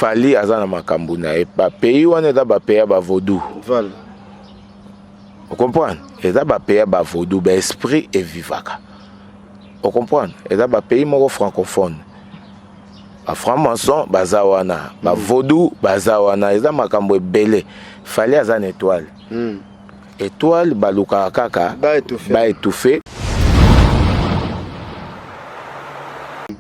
Fali azana makambo na ye ba pays wana eza ba pays ba vaudou. Voilà. Vous comprenez? Eza ba pays ba vaudou, ba esprit et vivaka. Vous comprenez? Eza ba pays moko francophone. Ba franc-maçon baza wana, ba vaudou baza wana, eza makambo ebele. Fali azana étoile. Étoile baluka kaka ba étouffé.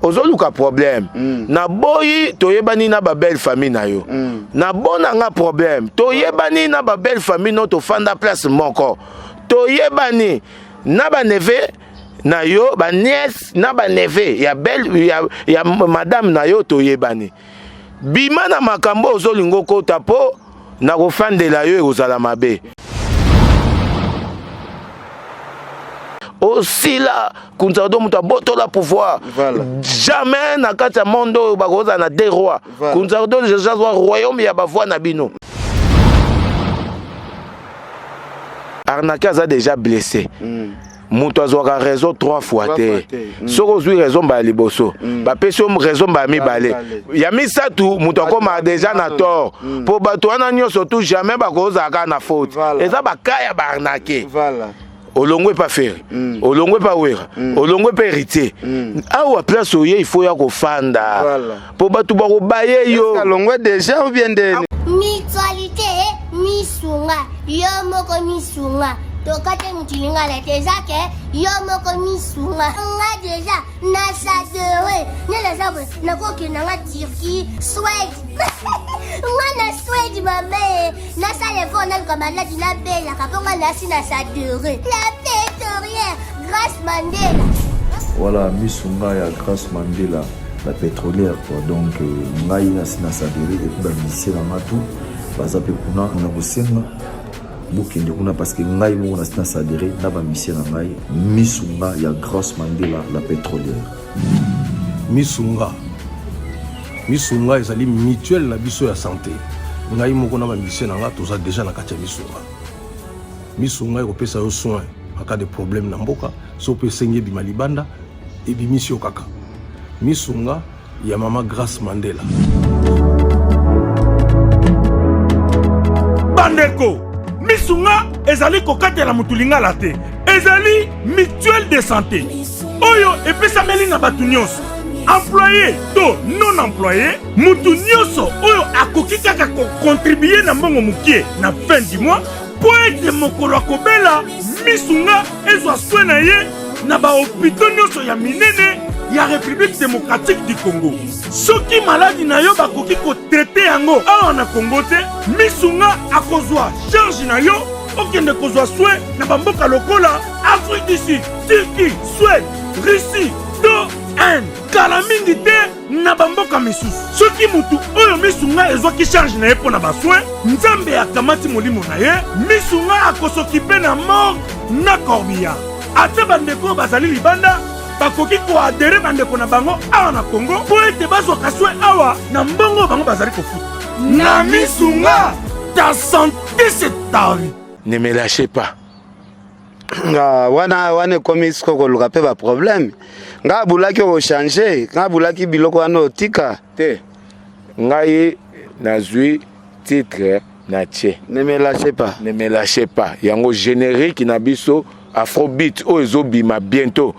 Ozoluka problème. Na boyi toyebani na ba belle famille na yo. Na bona nga problème. Toyebani na ba belle famille no to fanda place moko. Toyebani na ba neve na yo, ba nièce na ba neve ya belle ya madame na yo toyebani. Bima na makambo ozolingo kota po na kofandela yo ekozala mabe. Aussi là, quand on a boto la pouvoir, jamais na kata mondo bagoza na des rois. Quand on a déjà royaume ya bavoa na bino. Arnaquez a déjà blessé. Muto azwaka raison 3 fois te. Soko zui raison ba liboso. Ba peso raison ba mi balé. Ya mi satu muto koma déjà na tort. Po bato wana nyoso tout jamais bagoza ka na faute. Eza ba kaya ba arnaquer. Voilà. Olongwe pas faire, olongwe pas wera, olongwe pas hériter. Awa place oye il faut ya ko fanda. Po batu ba ko baye yo. Olongwe déjà ou bien de mutualité misunga, yo moko misunga. Tokate mutilinga la tezake, yo moko misunga. Nga déjà na sadere, ne la sabre, na ko ke na Turquie, Suède. Nga na Suède mame, na sale fona comme na dina bella, kaponga na sina sadere. La pétrolière Grâce Mandela. Voilà, misunga ya Grâce Mandela, la pétrolière quoi. Donc ngai na sina sadere et puis ba mission na matu, bazape kuna na kosenga. Bukende kuna parce que ngai mo na sina sadere na ba mission na ngai, misunga ya Grâce Mandela, la pétrolière. Misunga ezali mutuelle na biso ya santé. Ngai moko na ba mission na nga toza déjà na kati ya misunga ekopesa yo soin en cas de problème na mboka, so pe sengi bima libanda et bimisio kaka. Misunga ya mama Grâce Mandela. Bandeko, misunga ezali kokatela mutulinga la te. Ezali mutuelle de santé. Oyo epesa meli na batu nyonso. Employé to non employé, mutu nyonso oyo akoki kaka ko contribuer na mbongo mukie na fin du mois po ete mokolo akobela misunga ezwa soin na ye na ba hôpitaux nyonso ya minene ya République démocratique du Congo. Soki maladi na yo bakoki ko traiter yango awa na Congo te, misunga akozwa charge na yo okende kozwa soin na bamboka lokola Afrique du Sud, Turquie, Suède, Russie, to Inde. Kala mingi te na bamboka misusu. Soki mutu oyo misunga ezwaki charge na ye pona basoin, nzambe akamati molimo na ye, misunga akosokipe na mort na corbillard. Ate bandeko bazali libanda, bakoki koadere bandeko na bango awa na Congo po ete bazwaka soin awa na mbongo bango bazali kofuta. Na misunga, ta santé c'est ta vie. Ne me lâchez pas. wana komi siko koluka pe ba problème. Nga bulaki ko changer, nga bulaki biloko wana otika te. Ngai nazui titre na tche. Ne me lâchez pas. Ne me lâchez pas. Yango générique na biso Afrobeat o ezobima bientôt.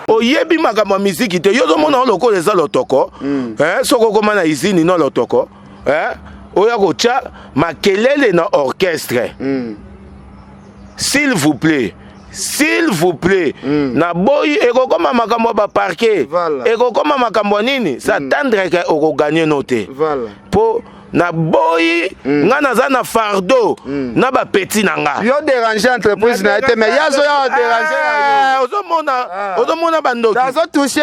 Oyebi makambo musique te yozo mona loko leza lotoko. Soko koma na izini no lotoko. Oya kocha makelele na orchestre. S'il vous plaît. S'il vous plaît, na boy ekokoma makambo ba parquet. Ekokoma makambo nini? Ça tendre que oko gagner noté. Voilà. Po na boy nga naza na fardeau na ba petit nanga. Yo déranger entreprise na été mais yazo yo déranger. Ozomona bandoki. Dazo toucher.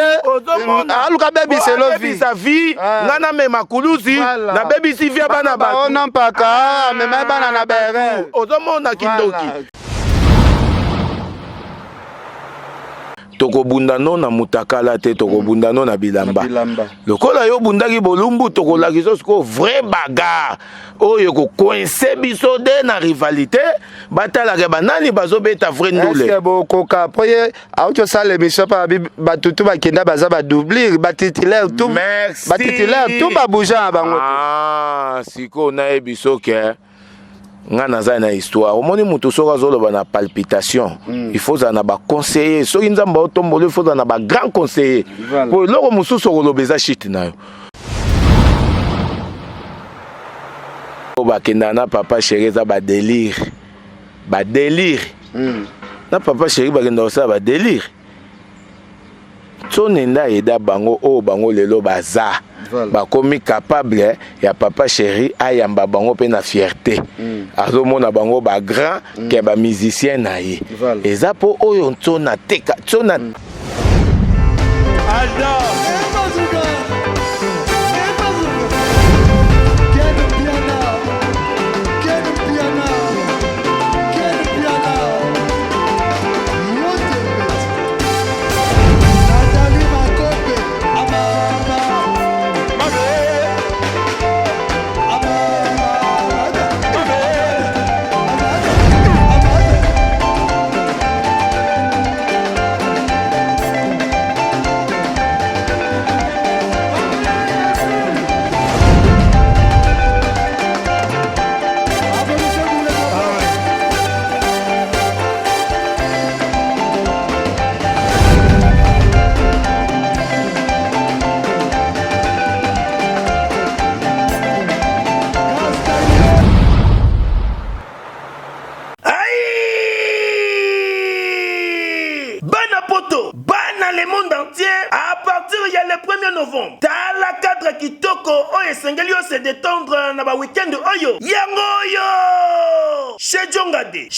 Aluka baby c'est lo vie. Sa vie nga na me makuluzi na baby si via bana ba. On non pas ka mais même bana na bere. Ozomona kindoki. tokobunda no na mutakala te tokobunda no na bilamba lokola yo bundaki bolumbu tokolaki so siko vrai bagarre oyo ko coincer biso de na rivalité batalaka banani bazobeta vrai ndule est-ce que bokoka poye auto sale mission pa batutu bakenda baza ba doublir ba titulaire tout ba bouger bango siko na ebiso ke nga naza na histoire omoni mutu soka azoloba na palpitation il faut za na ba conseiller soki nzamba otombolo il faut za na ba grand conseiller po loko mususu kolobeza shit na yo bakenda na papa chéri za ba délire na papa chéri bakenda osala ba délire tsonenda eda bango o bango lelo baza bakomi capable ya papa chéri ayamba bango pe na fierté azomona bango ba grand ke ba musicien na ye eza po oyo tsona teka tsona se détendre na ba week-end oyo yango chez Jongade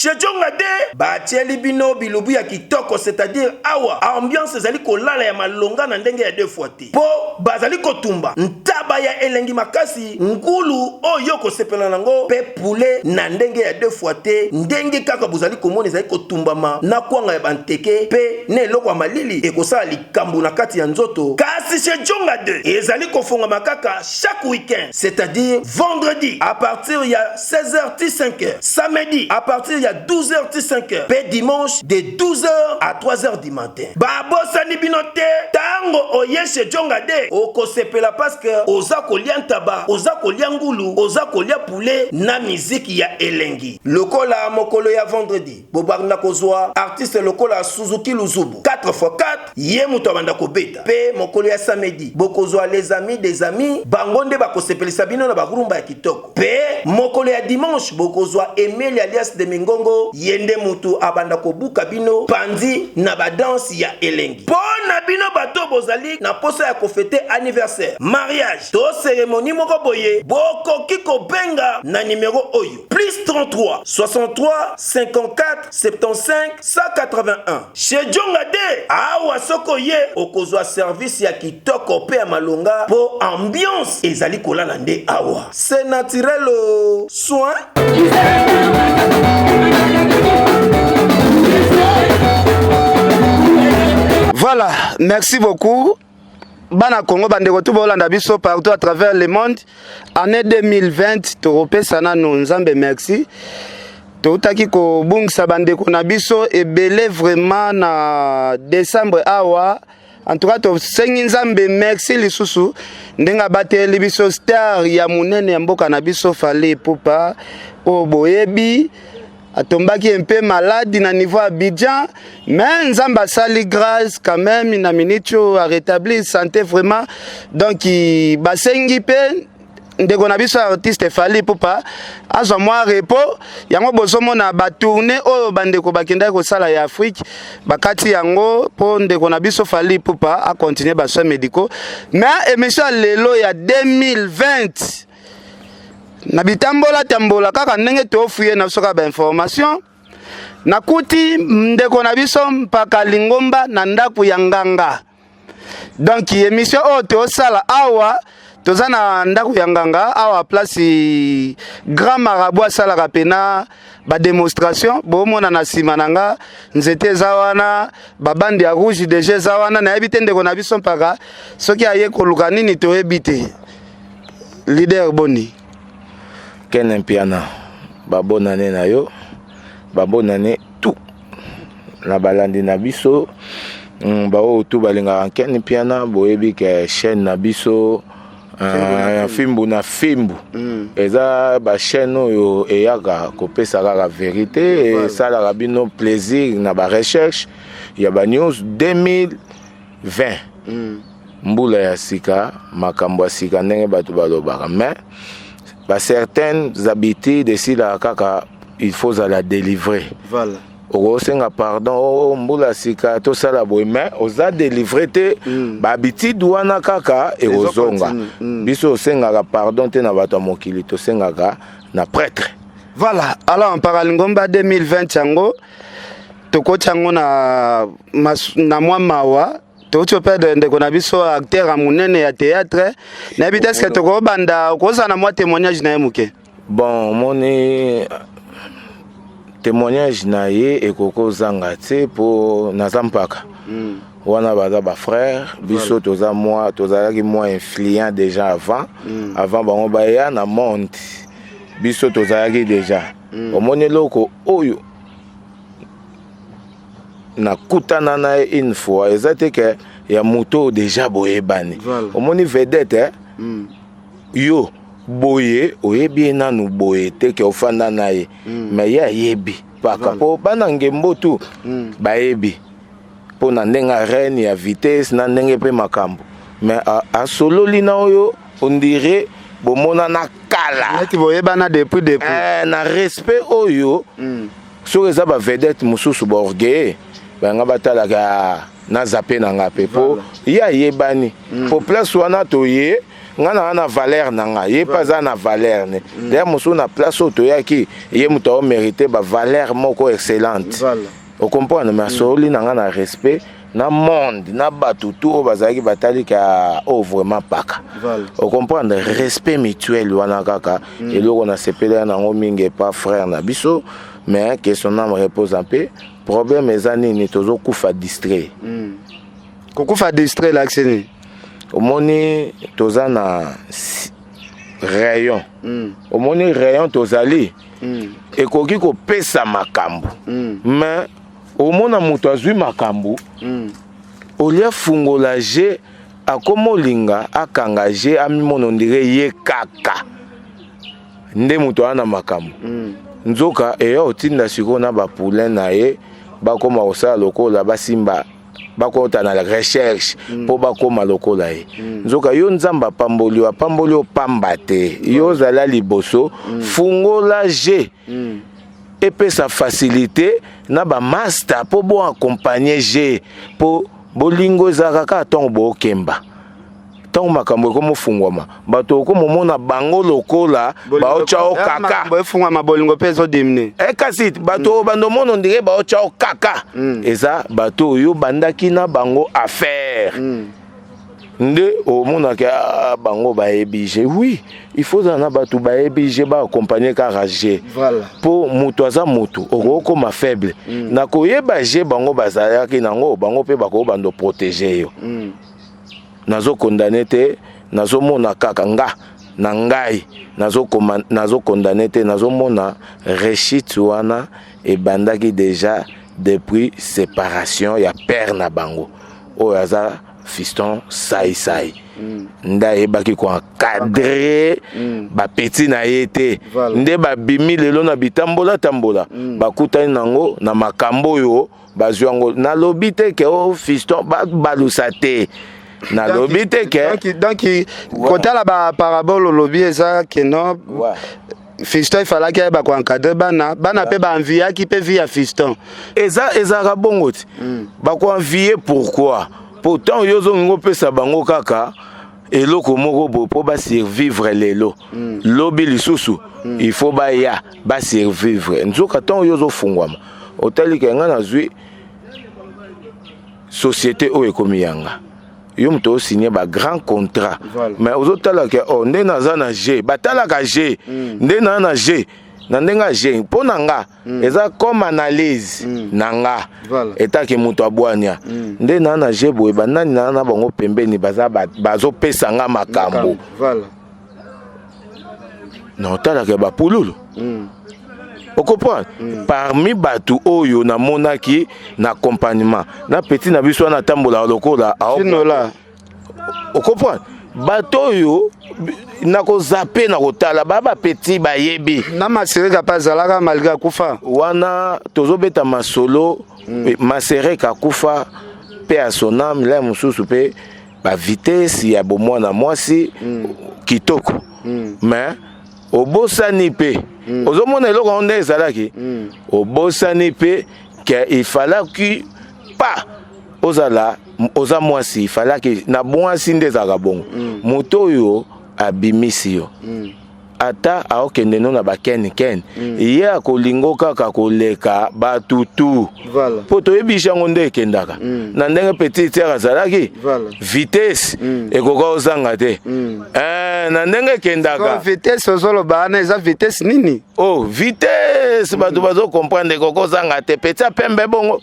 batieli bino bilubu ya kitoko c'est-à-dire awa ambiance ezali kolala ya malonga na ndenge ya deux fois te po bazali kotumba ntaba ya elengi makasi ngulu oyo kosepela nango pe poulet na ndenge ya deux fois te ndenge kaka bozali komona ezali kotumbama na kwanga ya banteke pe ne eloko ya malili ekosala likambo na kati ya nzoto kasi chez Jongade ezali kofonga makaka chaque week-end c'est-à-dire vendredi à partir il y a 16h-5h, samedi à partir il y a 12h-5h, puis dimanche de 12h à 3h du matin. Babosa ni binote tango oye chez Jongade oko sepela parce que oza kolia ntaba, oza kolia ngulu, oza kolia poulet na musique ya elengi. Lokola mokolo ya vendredi, bobarna kozwa artiste lokola Suzuki Luzubu 4x4 ye muto banda kobeta. Pe mokolo ya samedi bokozwa les amis des amis bangonde bakosepela sabino na bagurumba ya kitoko. Pe mokolo ya dimanche bokozwa Emile alias de Mingongo yende mutu abanda kobuka bino pandi na ba danse ya elengi. Pona bino bato bozali na posa ya kofete anniversaire, mariage, to cérémonie moko boye boko kiko benga na numéro oyo plus 33 63 54 75 181 chez Jongade awa soko ye okozwa service ya kitoko pe ya malonga po ambiance ezali kolala nde awa c'est naturel soin. Voilà, merci beaucoup. Bana Congo bande retour Bolanda biso partout à travers le monde. Année 2020, Toropé sana nzambe merci. Totaki ko bungsa bande ko na biso ebele vraiment na décembre awa. En tout cas, to sengi nzambe merci lisusu ndenga bateli biso star ya munene ya mboka na biso Fally Ipupa o boyebi atombaki un peu malade na niveau Abidjan, mais nzamba sali grâce quand même na minitio a rétabli santé vraiment. Donc basengi pe ndeko na biso artiste Fally Ipupa azwa mwa repos yango bozomo na ba tourner oyo bandeko bakenda ko sala ya Afrique bakati yango po ndeko na biso Fally Ipupa a continuer ba soins médicaux. Mais émission lelo ya 2020 na bitambola kaka ndenge tofuye na soka ba information nakuti ndeko na biso mpaka Lingomba na ndaku ya nganga Donc émission oyo sala awa toza na ndako ya nganga awa place grand marabout asalaka pena démonstration bomona na nsima na nga nzete eza wana babandi ya rouge DG eza wana nayebi te ndeko na biso mpaka soki aye koluka nini toyebi te. Leader boni Ken Mpiana babonane na yo babonane tout na balandi na biso bao tout balinga Ken Mpiana boyebi ke chaîne na biso fimbu na fimbu eza ba chaîne oyo eyaka kopesa kaka vérité esalaka bino plaisir na ba recherche ya ba news 2020 mbula ya sika makambo ya sika ndenge bato balobaka mais ba certaines habitudes esila kaka il faut la délivrer. Voilà. Okosenga pardon mbula sika to sala boy mais oza délivrer te ba habitude wana kaka ekozonga. Biso osenga pardon te na bato mokili to senga na prêtre. Voilà. Alors en paralingomba 2020 yango toko chango na mwa mawa to perdre ndeko na biso acteur amunene ya théâtre na bitesse que toko banda koza na mwa témoignage na yemuke. Bon moni témoignage na ye ekoko zanga te po nazampaka wana baza ba frère biso toza moi tozalaki moi influent déjà avant bango baya na monde biso tozalaki déjà omoni loko oyo na kutana na une fois ezate que ya moto déjà boyebani omoni vedette yo boye oyebi nanu boye te ke ofanda na ye mais ya yebi paka po bana ngembo tu bayebi po na ndenga reine ya vitesse na ndenge pe makambo mais a solo lina oyo on dirait bomona na kala ki boyebana depuis na respect oyo so eza ba vedette mususu ba orgueil banga batalaka na zape na ngape po ya yebani po place wana toye ngana na valeur nanga ye pas na valeur ne d'ailleurs musu na place oto yaki ye muto o mériter ba valeur moko excellente o comprendre mais soli nanga na respect na monde na batu tout bazaki batali ka o vraiment paka o comprendre respect mutuel wana kaka eloko na sepela na ngo mingi pas frère na biso mais que son âme repose en paix problème ezani ni tozo kufa distrait kokufa distrait la action omoni toza na rayon omoni rayon tozali ekoki kopesa makambo mais omona moto azwi makambo olia fungola je akomolinga akanga je amimono ndire ye kaka nde moto ana makambo nzoka eya otinda siko na bapoulain na ye bakoma osala lokola basimba bakota na la recherche po bakoma lokola ye nzoka yo nzamba pamboli opamba te yo zala liboso fungola je epesa facilité na ba master po bo accompagner je po bolingo ezaka ka tongo bokemba tongo makambo ko mofungwama bato ko momona bango lokola baocha o kaka bofungwama bolingo peso dimne kasi bato bando mono ndire baocha o kaka eza bato yo bandaki na bango affaire nde omona ke bango baebije oui il faut na bato baebije ba accompagner karaje po muto aza mutu okoko ma faible na koyeba je bango bazalaki nango bango pe bako bando protéger yo nazo condamner te nazo mona kaka nga na ngai nazo condamner te nazo mona rechit wana e bandaki déjà depuis séparation ya père na bango o aza fiston sai nda yebaki ko encadrer ba petit na yete nde ba bimi lelo na bitambola bakutani nango na makambo yo bazwango na lobite ke o fiston balusa te na lobite ke donc kota la ba parabole lobi eza ke no fiston ifalaki ba ko encadrer bana pe ba envier ki pe via fiston eza bongo ti ba ko envier pourquoi pourtant yozo ngo pesa bango kaka eloko moko po ba survivre lelo lobi lisusu il faut ba ya ba survivre nzoka ton yozo fungwama otali ke ngana zwi société o ekomi yanga yo moto osigné grand contrat. Voilà. Mais ozotalaka nde naza na G batalaka G nde na G na ndenga G mpo na nga eza comme analyse na nga etake moto abwania nde na G boye banani na bango pembeni bazopesa nga makambo na otalaka bapululu okopwa parmi batu oyo na monaki na accompagnement na petit na biso na tambola lokola aola okopwa bato oyo na kozape na kotala baba petit bayebi na masereka pazalaka malgré kufa wana tozobeta masolo masereka kufa pe asona mila mususu pe ba vitesse ya bomwana mwasi kitoko mais obosani pe ozomona eloko onde ezalaki obosani pe que il fallait que pas ozala oza mwasi il fallait que na mwasi nde ezalaka bongo moto oyo abimisi yo ata aokende no na bakeni ye akolingo kaka koleka batutu po toyebi yango nde ekendaka na ndenge petit terre azalaki vitesse ekoka ozanga te na ndenge ekendaka vitesse ozoloba ana eza vitesse nini vitesse bato bazokomprendre ekoka ozanga te petit apembe bongo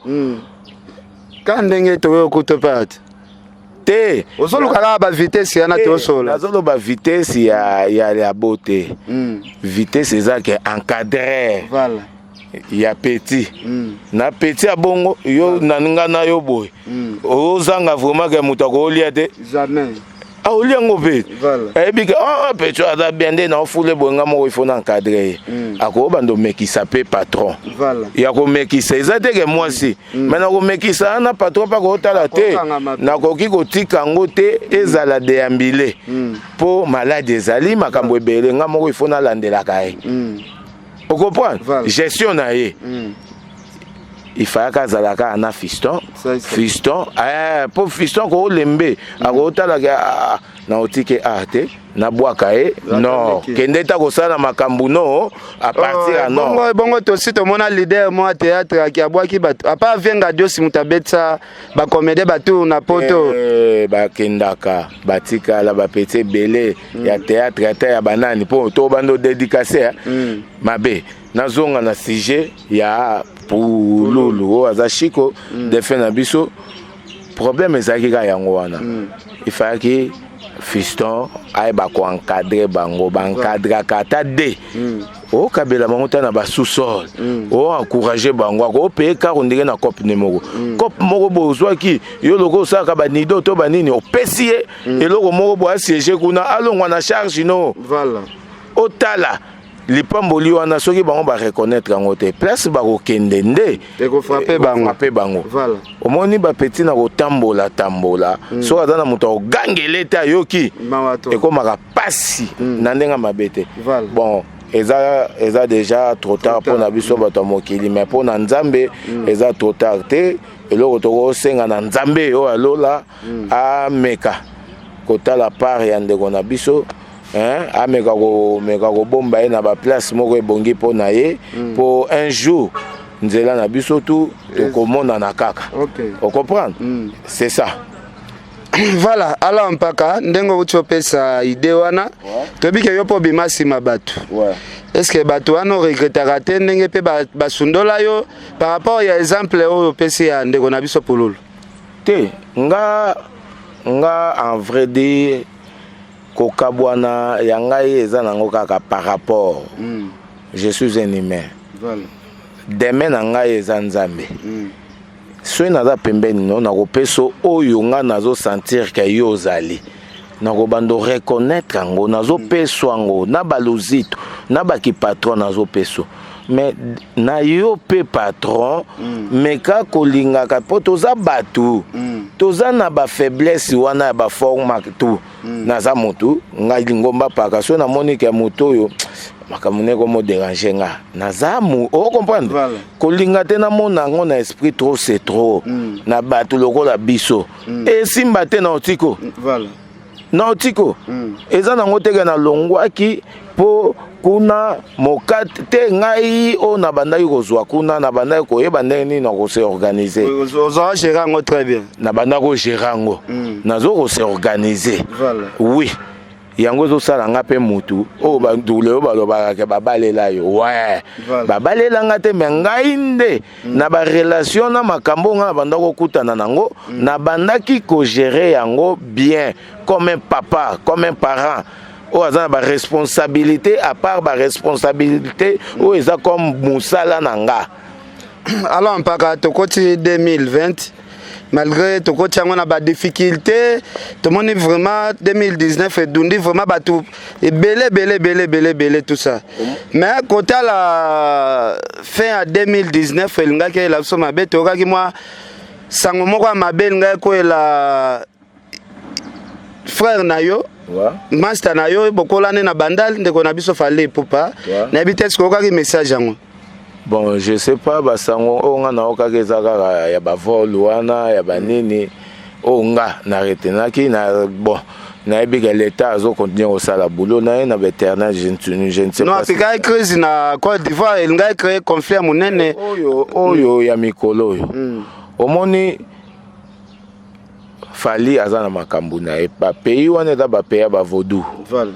ka ndenge toyokuto pati te ozolukaka ba vitesse yana te osola azoloba vitesse ya beauté vitesse ezake encadré ya petit na petit abongo yo naninga na yo boy ozanga vraiment ke muta ko lia te jamais aolia ngope ebi ke petit aza bien nde na ofule bonga mo il faut encadrer ako bando mekisa pe patron ya ko mekisa ezate ke mwasi mais na ko mekisa na patron pa ko tala te na ko ki ko tika ngo te ezala de ambile po malade ezali makambo ebele nga mo il faut na landela kai o comprendre gestion na ye il fallait qu'azalaka ana fiston pour fiston ko lembe akotala na otike arte na bwaka non kende ta ko sala makambu no à partir non bongo to sito mona leader mo théâtre ki abwaki bato apa venga diosi mutabetsa ba comédie batu na poto ba kendaka batika la ba petit belé ya théâtre ta ya banani po to bando dédicacé mabe nazonga na sujet ya pululu azashiko defe na biso problème ezaki ka yango wana il fallait que fiston ay ba ko encadrer bango ba encadrer kata de o kabela bango ta na ba sous-sol o encourager bango ko payer car ndenge na cop numéro cop moko bozwaki yo loko saka ba nido to banini o pesie eloko moko bo asiéger kuna alongwa na charge no voilà o tala lipamboli wana soki bango ba reconnaître yango te place ba ko kende nde eko frapper bango voilà omoni ba petit na ko tambola so azana muto gangele ta yoki eko maka pasi na ndenga mabete bon eza déjà trop tard pour na biso bato mokili mais pour na nzambe eza trop tard te eloko to senga na nzambe o alola ameka kotala part ya ndeko na biso ameka ko bomba na ba place moko ebongi po na ye pour un jour nzela na biso tout tokomona na kaka on comprend c'est ça voilà ala mpaka ndengo utopesa idée wana tobike yo po bimasi mabatu est-ce que batu wana regrettera te ndenge pe basundola yo par rapport ya exemple oyo pesi ya ndeko na biso pululu te nga en vrai dire kokabwana ya ngai eza nango kaka par rapport je suis un humain demain na ngai eza nzambe soki naza pembeni no nakopeso oyo nga nazosentir ke yo ozali nakobando reconnaître yango nazopeso yango na balozito na bakipatron nazopeso mais na yo pe patron meka kolingaka po toza batu toza na bafaiblesse wana ya baforma tu naza motu ngai lingomba paka so namoni ke moto oyo makamune ko mo déranger nga naza mu o comprendre kolinga te na mona ngo na esprit trop c'est trop na batu lokola biso et simba te na otiko nautiko eza nango teke nalongwaki mpo kuna mokate te ngai oyo nabandaki kozwa kuna nabandaki koyeba ndenge nini na kose organise ozala géré yango très bien nabanda kogere yango nazo kose organise oui yango ezosala nga mpe mutu oyo bandule oyo balobaka babalela yo we babalelanga te me ngai nde na barelation na makambo nga nabanda kokutana nango nabandaki kogere yango bien comme un papa comme un parent oyo aza na baresponsabilité à part baresponsabilité oyo eza comme mosala na nga. Alors mpaka tokoti 2020 malgré tokoti yango na badifficulté tomoni vraiment 2019 edundi vraiment bato ebele tout ça mais côté la fin à 2019 elingaki ela biso mabe tokaki mwa sango moko ya mabe elingaki koyela frère na yo master na yo bokolane na bandal ndeko na biso fale popa nayebi te soki okaki message yango. Bon, je sais pas, basango onga na okaka ezaka ya bavol wana ya banini onga na retenaki na bon na ebika l'état azo continuer au sala boulot na na vétérinaire je ne sais pas. Non, apika crise na Côte d'Ivoire il nga créer conflit monene oyo ya mikolo oyo. Omoni fali azana makambu na e ba pays wana da ba pays ba vaudou. Voilà.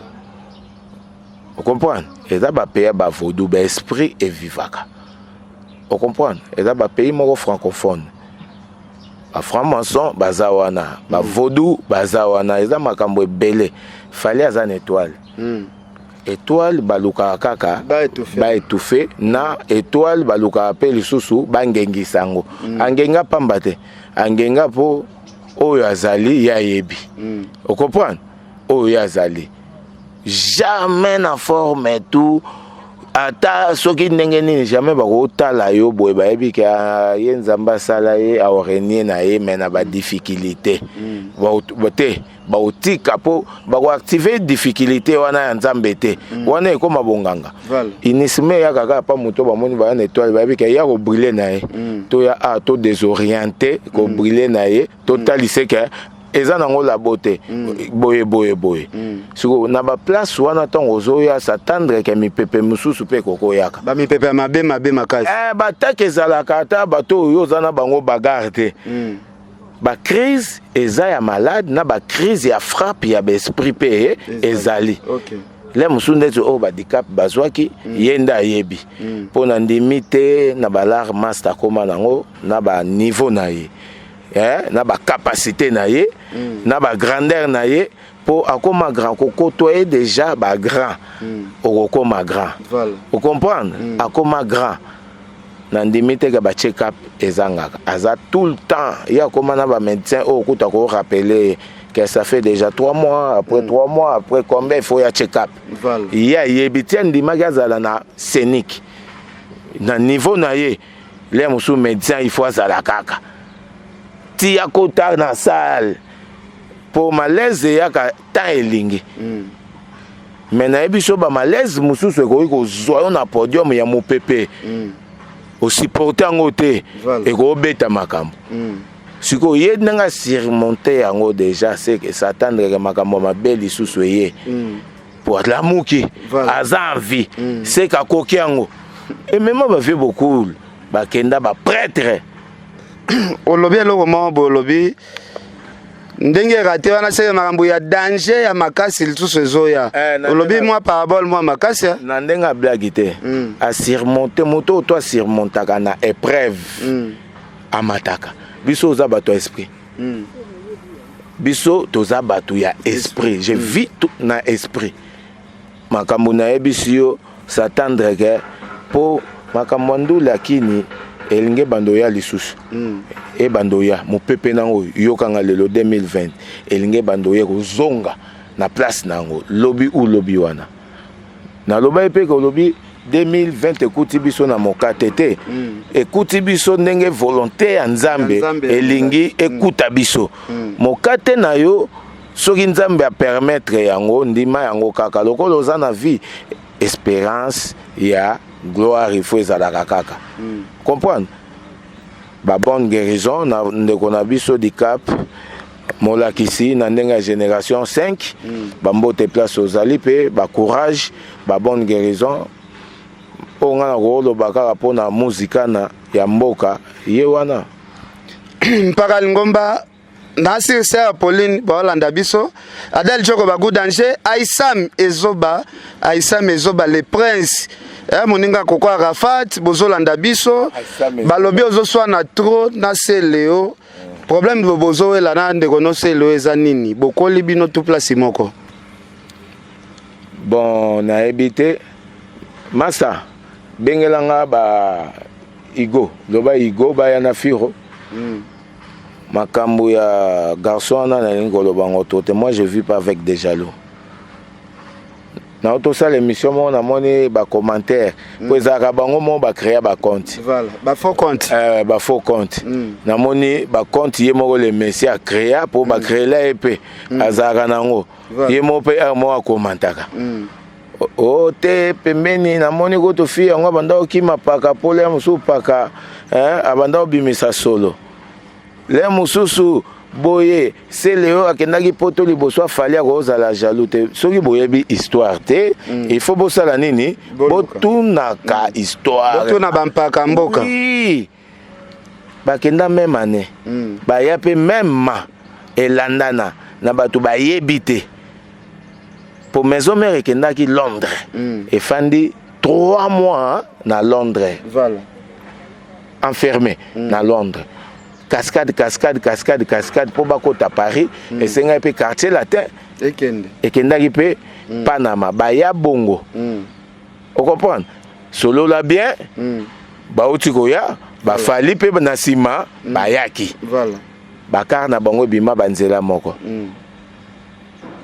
Vous comprenez? Eza ba pays ba vaudou ba esprit et vivaka. Vous comprenez? Eza ba pays moko francophone. Ba franc-maçon baza wana, ba vaudou baza wana, eza makambo ebele. Fali azana étoile. Étoile baluka kaka ba étouffé na étoile baluka pe lisusu bangengi sango. Angenga pamba te. Angenga po oyo azali ya yebi. Vous comprenez? Oyo azali. Jamais na forme tout ata soki ndenge nini jamais bakotala yo boye bayebi ka ye nzamba sala ye aorenie na ye mais na ba difficulté bote baotika po bakoactiver difficulté wana ya nzambe te wana ekoma bonganga inisme ya kaka pa moto bamoni ba na étoile bayebi ka ya ko briller na ye to ya a to désorienté ko briller na ye totalise que eza nango la beauté boye siko na ba place wana tongo zoya s'attendre ke mipepe mususu pe koko yaka ba mipepe mabe makasi ba takeza kata bato yo zana bango bagarde ba crise eza ya malade na ba crise ya frappe ya ba esprit pe ezali le musunde to ba dikap bazwaki yenda yebi pona ndimi te na ba lar master koma nango na ba niveau na ye na ba capacité na ye na ba grandeur na ye pour akoma grand kokotoye déjà ba grand okoma grand vous comprendre akoma grand na ndimite ka ba check up ezangaka aza tout le temps ya koma na ba médecin okuta ko rappeler que ça fait déjà 3 mois après 3 mois après combien il faut ya check up ya yebitien ndimaka zala na scénique na niveau na ye les musu médecin il faut azala kaka ti ya kota na salle pour malaise ya ka temps elingi mais na ebiso ba malaise mususu ko kozwa na podium ya mopepe o supporter ngo te e ko beta makambo siko ye nanga surmonter yango déjà c'est que s'attendre que makambo mabeli susu ye pour la muki aza envie c'est ka kokiango et même ba fait beaucoup ba kenda ba prêtre olobi eloko moko bolobi ndenge raté wana se makambo ya danger ya makasi lisusu ezoya olobi mwa parabole mwa makasi na ndenge ablagi te a surmonter moto to surmontaka na épreuve amataka biso oza bato esprit biso toza bato ya esprit je vis tout na esprit makambo na yebisi yo s'attendre que po makambo ndula kini elinge bandoya lisusu e bandoya mopepe nango yokanga lelo 2020 elinge bandoya kozonga na place nango lobi ou lobi wana na loba epe ko lobi 2020 ekuti biso na mokate te ekuti biso ndenge volonté ya nzambe elingi ekuta biso mokate na yo soki nzambe a permettre yango ndima yango kaka lokolo oza na vie espérance ya gloire il faut ezalaka kaka comprendre ba bonne guérison na ndeko na biso di cap molakisi na ndenge ya génération 5 bambote place ozali mpe bacourage babonne guérison mpo nga na kooloba kaka mpo na muzika ya mboka ye wana mpaka lingomba nasi sœur Pauline baolanda biso Adèle Joko bagu danger Aïssam ezoba le prince moninga koko Arafat bozolanda biso balobi ozoswa na trop na Leo problème de bozo ela na ndeko no Leo eza nini bokoli bino tout place moko bon nayebi te masa bengelanga ba Igo loba Igo baya na firo makambo ya garçon na nalingi koloba ngo te moi je vis pas avec des jaloux na autosala émission mo na moni ba commentaire po ezaka bango mo ba créer ba compte voilà ba faux compte na moni ba compte ye moko le messie a créer pour ba créer la épée azaka nango ye mo pe mo a commentaka o te pembeni na moni ko to fi yango banda okima paka pole musu paka abanda obimisa solo le mususu boye c'est Léo akendaki poto liboso afali akozala jaloux te soki boyebi histoire te il faut bosala nini botunaka histoire botuna bampaka mboka oui bakenda même année baya pe même elandana na bato bayebi te pour maison mère ekendaki Londres efandi 3 mois na Londres voilà enfermé na Londres cascade pour bakota Paris et senga pe quartier latin ekendaki pe Panama baya bongo o comprendre solo la bien bauti koya bafali pe na sima bayaki voilà bakar na bango bima banzela moko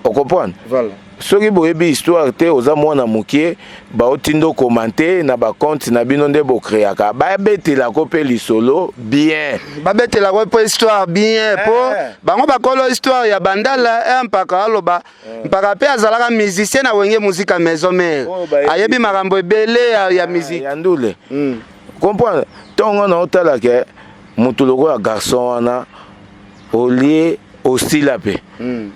o comprendre voilà soki boyebi histoire te oza mwana mokie baotindo commenter na bacompte na bino nde bokreaka babetelako mpe lisolo bien babetelako mpo histoire bien po bango bakolo histoire ya bandala mpaka aloba mpaka mpe azalaka musicien na wenge muzika maison mère ayebi makambo ebele ya musique ya ndule comprendre ntongo na otalake motu lokola garçon wana olie osila pe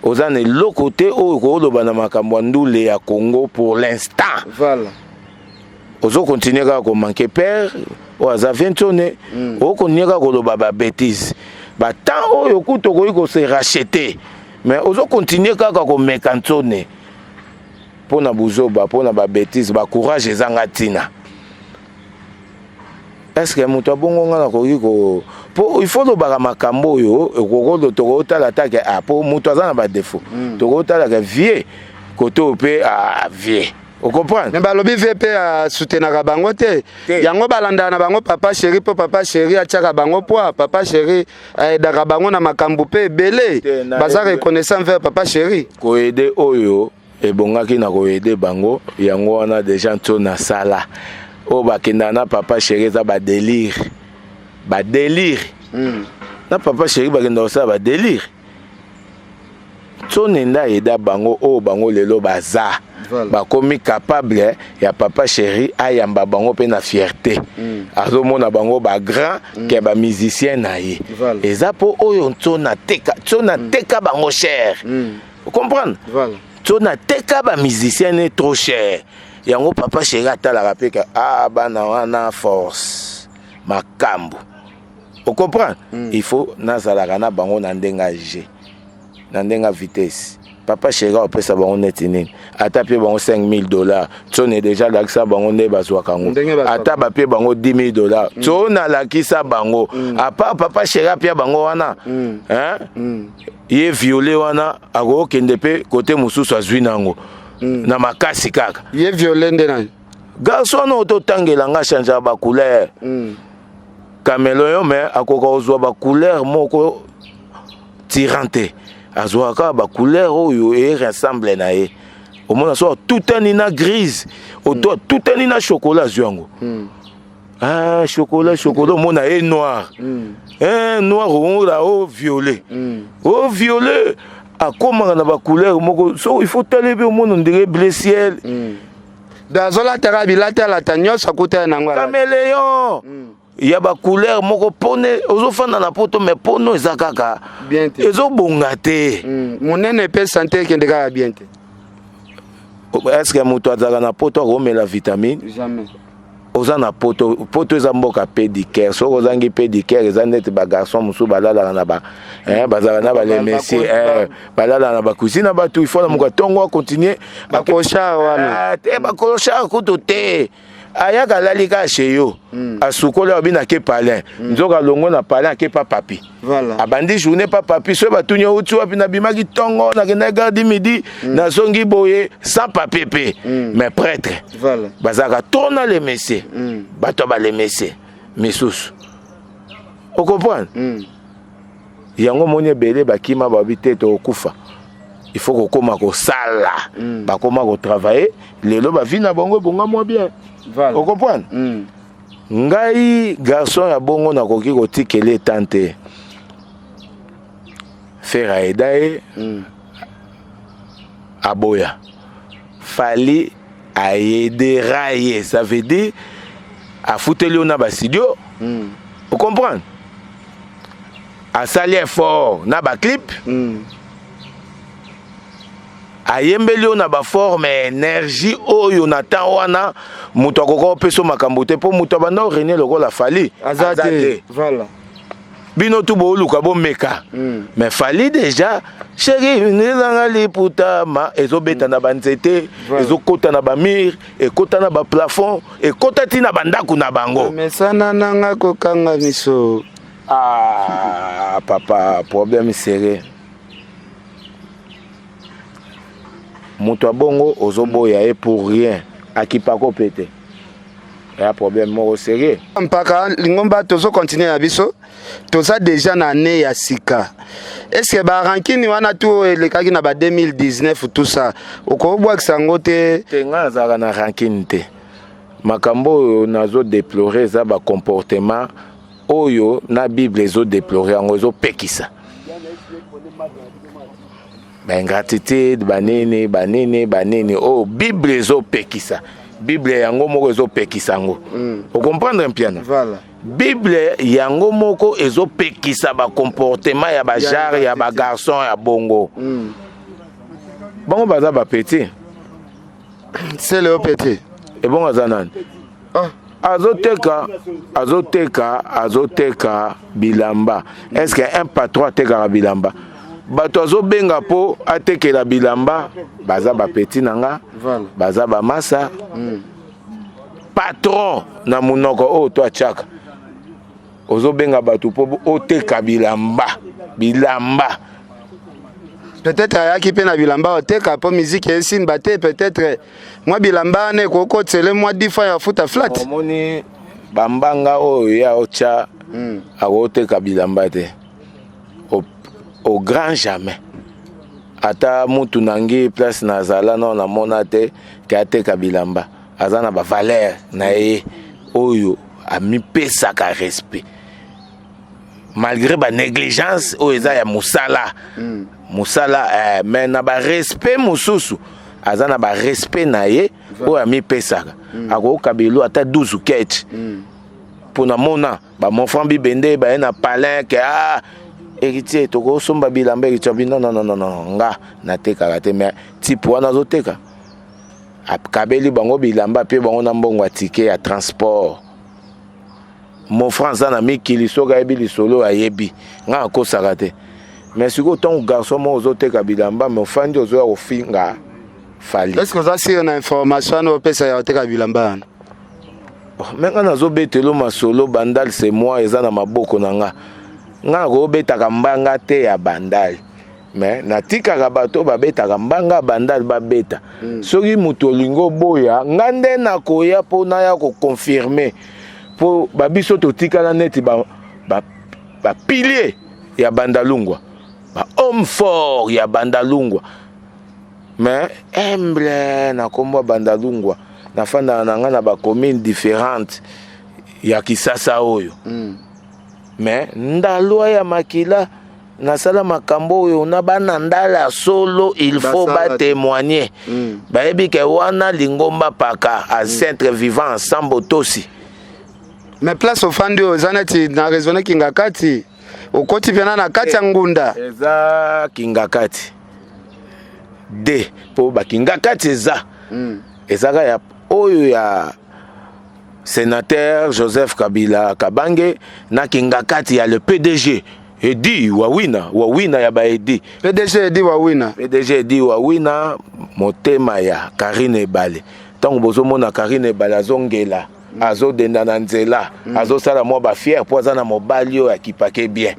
oza na eloko te oyo kooloba na makambo ya ndule ya Congo pour l'instant voilà ozo continuer kaka komanke père oyo aza 20 ne okontinue kaka koloba babétise batemps oyo kutu okoki kose rachete mais ozo continuer kaka komeka ntsone mpo na buzoba mpo na babétise bacourage ezanga ntina est-ce que moto abongo nga nakoki ko po il faut lobaka makambo oyo ekokolo tokotala take po moto aza na badefo tokotalaka vie kote mpe vie o comprendre mais balobi vie mpe asoutenaka bango te yango balandaka na bango papa chéri mpo papa chéri atiaka bango poa papa chéri aedaka bango na makambo mpe ebele baza reconnaissant vers papa chéri koede oyo ebongaki na koede bango yango wana deja nto na sala o bakenda na papa chéri eza badélire na papa chéri bakenda kosala badélire tonenda eda bango o bango lelo baza bakomi capable ya papa chéri ayamba bango mpe na fierté azomona bango bagrand ke bamusicien na ye eza mpo oyo nto na teka bango cher comprendre nto na teka bamusicien ne trop cher yango papa chéri atalaka mpe ke bana wana force makambo o comprendre il faut nazalaka na bango na ndenge age na ndenge vitesse papa chéri opesa bango neti nini ata mpe bango $5,000 tsone deja alakisa bango nde bazwaka ngo ata bapie bango $10,000 tsona alakisa bango apa papa chéri apia bango wana ye viole wana akokende mpe kote mosusu azwi nango na makasi kaka ye viole nde nani garçon oyo totangela nga change ba couleur kamelo yo me akoka ozwa ba couleur moko tirante azwaka ba couleur oyo e ressemble na ye omona so tout na grise oto tout na chocolat zwango chocolat omona e noir noir on la au violet akomanga na ba couleur moko so il faut talebi omona ndire bleu ciel dazolataka bilatalata nyonso akutana nango caméléon ya ba couleur moko pone ozofanda na poto mais pono eza kaka bien te ezobonga te monene pe santé ekende kaka bien te est-ce que moto azalaka na poto akomela vitamine jamais oza na poto eza mboka pédicure soki ozangi pédicure eza ndeti bagarçon mosusu balalaka na bazalaka na balemesier balalaka na bakusi na bato ifo na moko ntongo akontinue bakoshar wana te bakoshar kutu te ayaka alali kaka chez yo asukoli abi na ke palin nzoka alongo na palin ake pa papi abandi journée pa papi soki batuni outi wapi nabimaki ntongo nakenda garde midi nazongi boye sans papier pe mais prêtre bazalaka tona le messier bato balemesier misusu okomprendre yango moni ebele bakima babi te tokokufa il faut kokoma kosala bakoma kotravailler lelo bavi na bango ebonga mwa bien okomprendre ngai garçon ya bongo nakoki kotikela etan te faire aida ye aboya fali aidera ye ça veut dire afuteli yo na basidio okomprendre asali effort na baclip ayembeli yo na baforme énergie oyo na temps wana moto akoka opeso makambo te mpo moto abanda orenie lokola fali aza te bino tu booluka bomeka mais fali déjà chéri nilanga liputama ezobeta na banzete ezokota na bamire ekota na baplafond ekota ti na bandako na bango mesana nanga kokanga miso papa problème sérieux moto abongo ozoboya ye pour rien akipako pete ya problème moko sérieux mpaka lingomba tozo continuer na biso toza déjà na année ya sika est-ce que ba rankini wana tu elekaki na ba 2019 tout ça okobwakisa ngo te nga azalaka na rankini te makambo oyo nazo déplorer eza ba comportement oyo na bible ezo déplorer yango ezopekisa ingratitude banene oh bible ezopekisa bible yango moko ezopekisa yango okomprendre mpiana bible yango moko ezopekisa bacomportement ya bajare ya bagarçon ya bongo bango baza bapeti c'est le petit ebongo aza nani azoteka bilamba est-ce que un patron atekaka bilamba bato azobenga po atekela bilamba baza bapeti nanga baza bamasa patron na munoko oyo to atiaka ozobenga bato po oteka bilamba peut-être ayaki pe na bilamba oteka po musique esine bate peut-être mwa bilamba ne kokotele mwa 10 fois ya futa flat omoni bambanga oyo ya ocha akoteka bilamba te au grand jamais ata mutu nangi place nazala na namona te ke ateka bilamba aza na bavaleur na ye oyo amipesaka respect malgré ba négligence oyo eza ya musala mais na ba respect mosusu aza na ba respect na ye oyo amipesaka akoyoka bilo ata 12 ketch mpona mona bamonfant bibende baye na palin ke héritier tokosomba bilamba héritier non nga natekaka te mais type wana azoteka akabeli bango bilamba pe bango na mbongo ya tike ya transport mon france na mikili soki ayebi lisolo ayebi nga akosaka te mais sikoyo ntango garçon moko ozoteka bilamba mais ofandi ozoya kofinga fali est-ce que oza sire na information wana opesa ya koteka bilamba wana me nga nazobetelo masolo bandal c'est moi eza na maboko na nga nga kobetaka mbanga te ya bandal mais natikaka bato babetaka mbanga bandal babeta soki moto olingi oboya nga nde nakoya mpo naya koconfirme mpo babiso totikala neti bapilier ya bandalungwa bahomme fort ya bandalungwa mais humble nakomba bandalungwa nafandaka na nga na bacommune différente ya kisasa oyo mais ndalwa ya makila nasala makambo oyo na bana ndala solo il faut batémoigner bayebi ke wana lingomba paka à centre vivant ensemble tosi mais place ofandi oza neti na raisonné kinga kati okoti pena na kati ya ngunda eza kinga kati de po bakinga kati eza ezaka ya oyo ya sénateur Joseph Kabila Kabange na kinga kati ya le PDG Edi Wawina ya ba Edi PDG Edi Wawina Wawina motema ya Karine Bale tango bozomona Karine Bale azongela azodenda na nzela azosala mwa ba fier po aza na mobali oyo akipake bien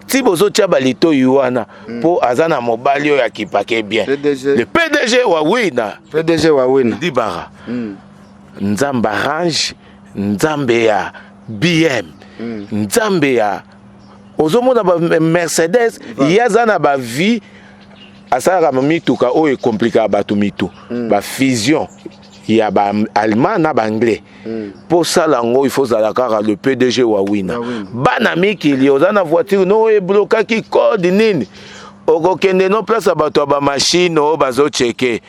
ti bozotia balito yuana po aza na mobali oyo akipake bien le PDG Wawina dibara nzambe arrange nzambe ya BM nzambe ya ozomona ba Mercedes yaza na ba vie asala mituka oyo komplika bato mitu ba fusion ya ba allemand na ba anglais pour ça lango il faut zala kaka le PDG Wawina bana mikili ozana voiture no e bloqué code nini okokende no place bato ba machine o bazo checker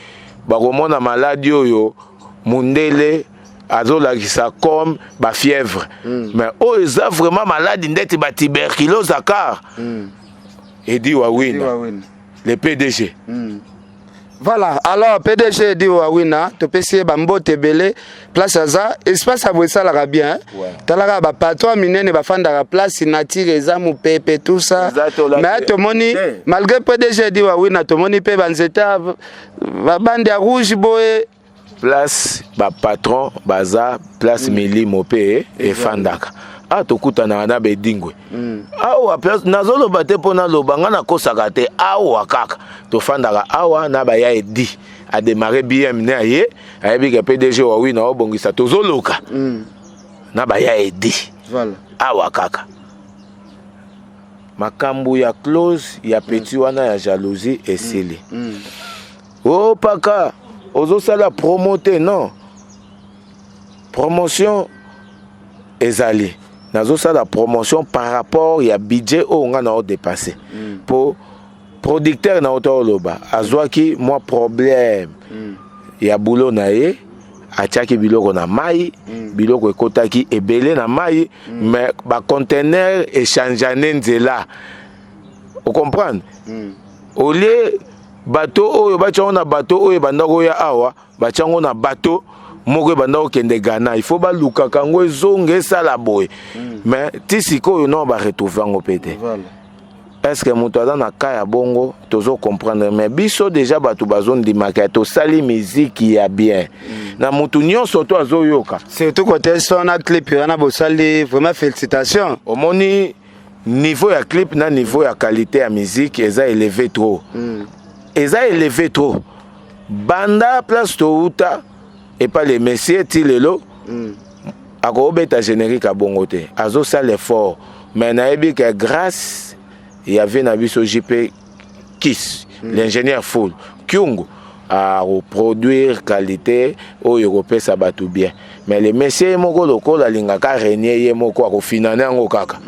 bakomona maladie oyo mundele azolakisa comme ba fièvre mais oh eza vraiment malade ndeti ba tuberculose car Edi Wawina le PDG voilà alors PDG Edi Wawina to pesi ba mbote belé place aza espace abosalaka bien talaka ba patron minene ba fandaka place nature eza mu pepe tout ça mais to moni malgré PDG Edi Wawina to moni pe banzeta ba bande ya rouge boye place ba patron baza place milimo pe e fandaka tokutana na bedingwe awa place nazoloba te pona lobanga na kosaka te awa kaka tofandaka awa na baya Edi a démarrer BM ne aye ayebi ke PDG Wawina obongisa tozoloka na baya Edi voilà awa kaka makambu ya close ya petit wana ya jalousie esili paka ozosala promote non promotion ezali nazosala promotion par rapport ya budget o nga na o dépasser pour producteur na auto loba azwaki moi problème ya boulot na ye atiaki biloko na mai biloko ekotaki ebele na mai mais ba conteneur échangeane nzela o comprendre au lieu bateau oyo batiango na bateau oyo bandako ya awa batiango na bateau moko bandako kende Ghana il faut baluka kango ezonge esala boye mais tisiko oyo non ba retrouver ngo pete est-ce que moto aza na ka ya bongo tozo comprendre mais biso déjà bato bazone di maketo sali musique ya bien na moto nyonso to azoyoka surtout côté son na clip na bosali vraiment félicitations omoni niveau ya clip na niveau ya qualité ya musique eza élevé trop eza élevé trop banda place touta et pas les messieurs tilelo akobeta générique à bongote azo ça l'effort mais naebi que grâce il y avait na biso JP Kiss l'ingénieur full Kyungu à reproduire qualité au européen ça va tout bien mais les messieurs moko lokola lingaka renier ye moko akofinana ngo kaka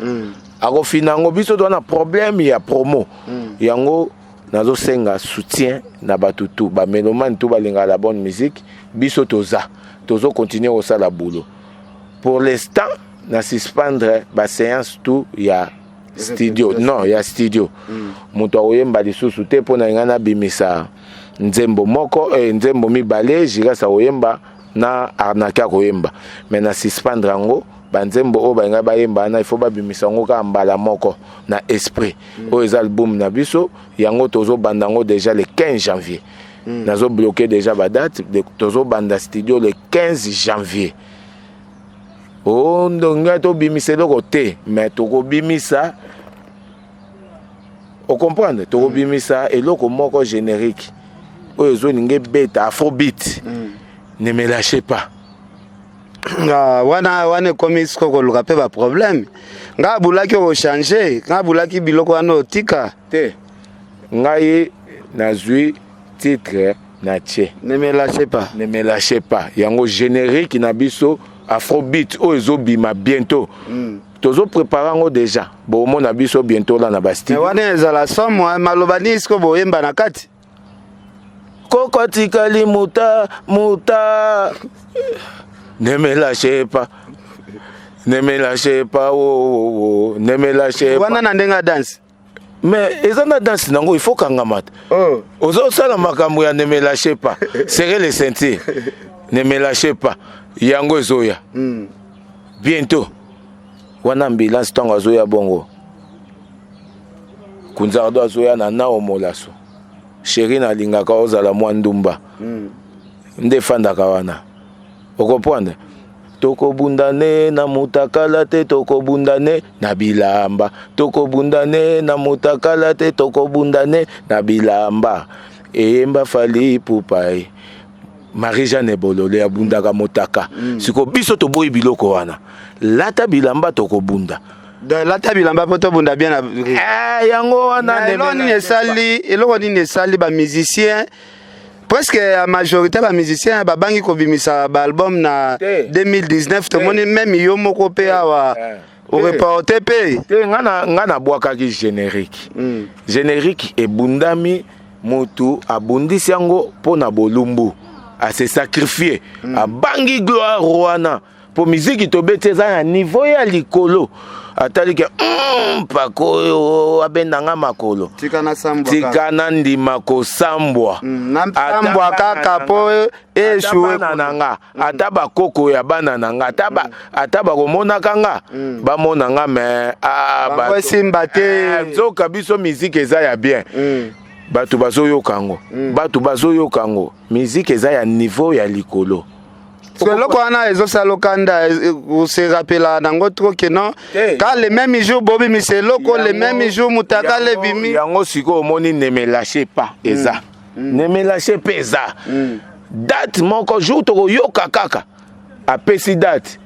akofinango biso do na problème ya promo yango nazo senga soutien na batutu ba mélomane tout balinga la bonne musique biso tozo continuer au sala boulot pour l'instant na suspendre ba séance tout ya studio non ya studio muto oyemba lisusu te pona ngana bimisa nzembo moko nzembo mibale jira sa oyemba na arnaka koyemba mais na suspendre ngo banzembo o bainga bayemba na il faut babimisa ngo ka mbala moko na esprit o ez album na biso yango tozo bandango déjà le 15 janvier nazo bloqué déjà ba date de tozo banda studio le 15 janvier ndonga to bimisa loko te mais toko bimisa o comprendre toko bimisa eloko moko générique o ezo ninge beta afrobeat ne me lâchez pas wana komi siko koluka pe ba problème nga bulaki o changer nga bulaki biloko wana otika te ngai nazui titre na tche ne me lâchez pas yango générique na biso afrobeat o ezobima bientôt tozo préparer ngo déjà bo mona biso bientôt là na basti wana ezala somo malobani siko boyemba na kati koko tikali muta ne me lâchez pas Ne me lâchez pas, oh, ne me lâchez pas. Wana na ndenga danse. Mais eza na danse nango il faut kangamata. Oh. Ozo sala makambo ya ne me lâchez pas. Serrez les ceintures. Ne me lâchez pas. Yango ezoya. Bientôt. Wana ambulance tango azoya bongo. Kunzardo azoya na nao molaso. Chéri na lingaka ozala mwa ndumba. Nde fandaka wana. Okopwanda. Toko bundane na mutakala te toko bundane na bilamba. Toko bundane na mutakala te toko bundane na bilamba. Eyemba fali pupai. Marie-Jeanne Bolole abundaka motaka. Siko biso to boyi biloko wana. Lata bilamba toko bunda. Lata bilamba poto bunda bien na. Yango wana eloko nini esali ba musicien. Presque la majorité des musiciens babangi ko bimisa ba album na 2019 to moni même yo moko pe awa au reporter pe ngana bwaka ki générique générique ebundami mutu abundisi yango pona bolumbu a se sacrifier abangi gloire wana pour musique to beteza ya niveau ya likolo atali ke pako abendanga makolo tikana ndima ko sambwa sambwa kaka po eshuwe nanga ataba koko ya bana nanga ataba komona kanga bamona nga me ba simba te nzoka biso musique eza ya bien batu bazoyo kango musique eza ya niveau ya likolo. Loko wana ezosala kanda se rappela nango trop que non quand les mêmes jours bobi mise loko les mêmes jours mutaka le bimi yango siko omoni ne me lâchez pas eza ne me lâchez pas eza date moko jour to yoka kaka apesi date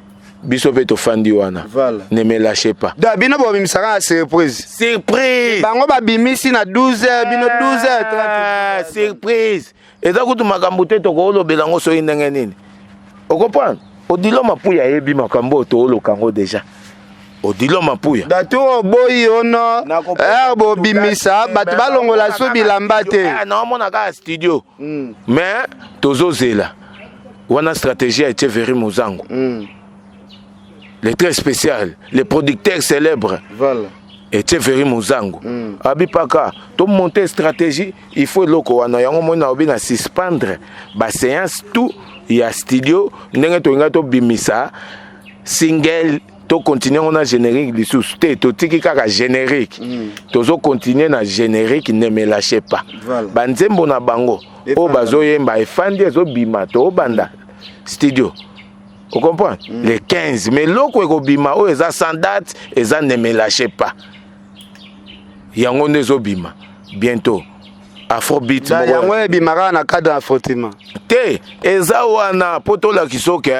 biso pe to fandi wana ne me lâchez pas da bino bobi misaka surprise bango ba bimisi na 12h bino 12h30 surprise eza kutu makambo te to ko lobela ngo so indenge nini. Okopana odilo mapuya yebi makambo to lokango déjà odilo mapuya datu oboyi ono bo bimisa batu balongola so bilamba te na mona ka studio mais tozozela wana stratégie était Veri Muzango le très spécial le producteur célèbre voilà était Veri Muzango abipaka to monter stratégie il faut loko wana yango mona obina suspendre ba séance tout il y a studio ndenge to ngato bimisa single to continuer on a générique du sous to tiki kaka générique tozo continuer na générique ne me lâchez pas banzembo na bango o bazoyemba efandi ezo bima to banda studio vous comprenez les 15 mais loko eko bima o eza sans date eza ne me lâchez pas yango nezo bima bientôt Afrobeat yango ebimaka na cadre afrotima te eza wana poto la kisoke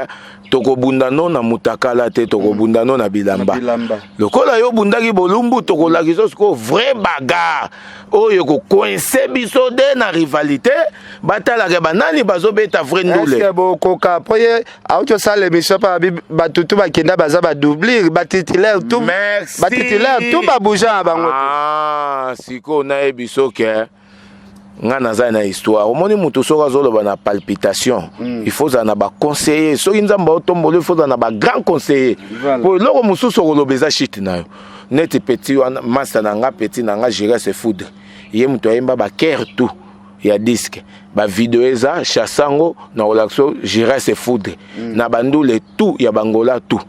tokobunda no na mutakala te tokobunda no na bilamba lokola yo bundaki bolumbu tokola kisosko vrai bagarre oyo ko coincer biso de na rivalité batala ke banani bazobeta vrai ndule est-ce que koka poye auto sale mission pa batutu bakenda baza ba doubler ba titulaire tout ba bouger bango siko na ebiso ke ngana za na histoire omoni mutu soka zoloba na palpitation il faut za na ba conseiller so nzamba otombolo il faut za na ba grand conseiller pour loko mususu kolobeza shit na yo net petit wana master na nga petit na nga gérer se foudre ye mutu ayemba ba care tout ya disque ba video eza chassango na relaxo gérer se foudre na bandule tout ya bangola tout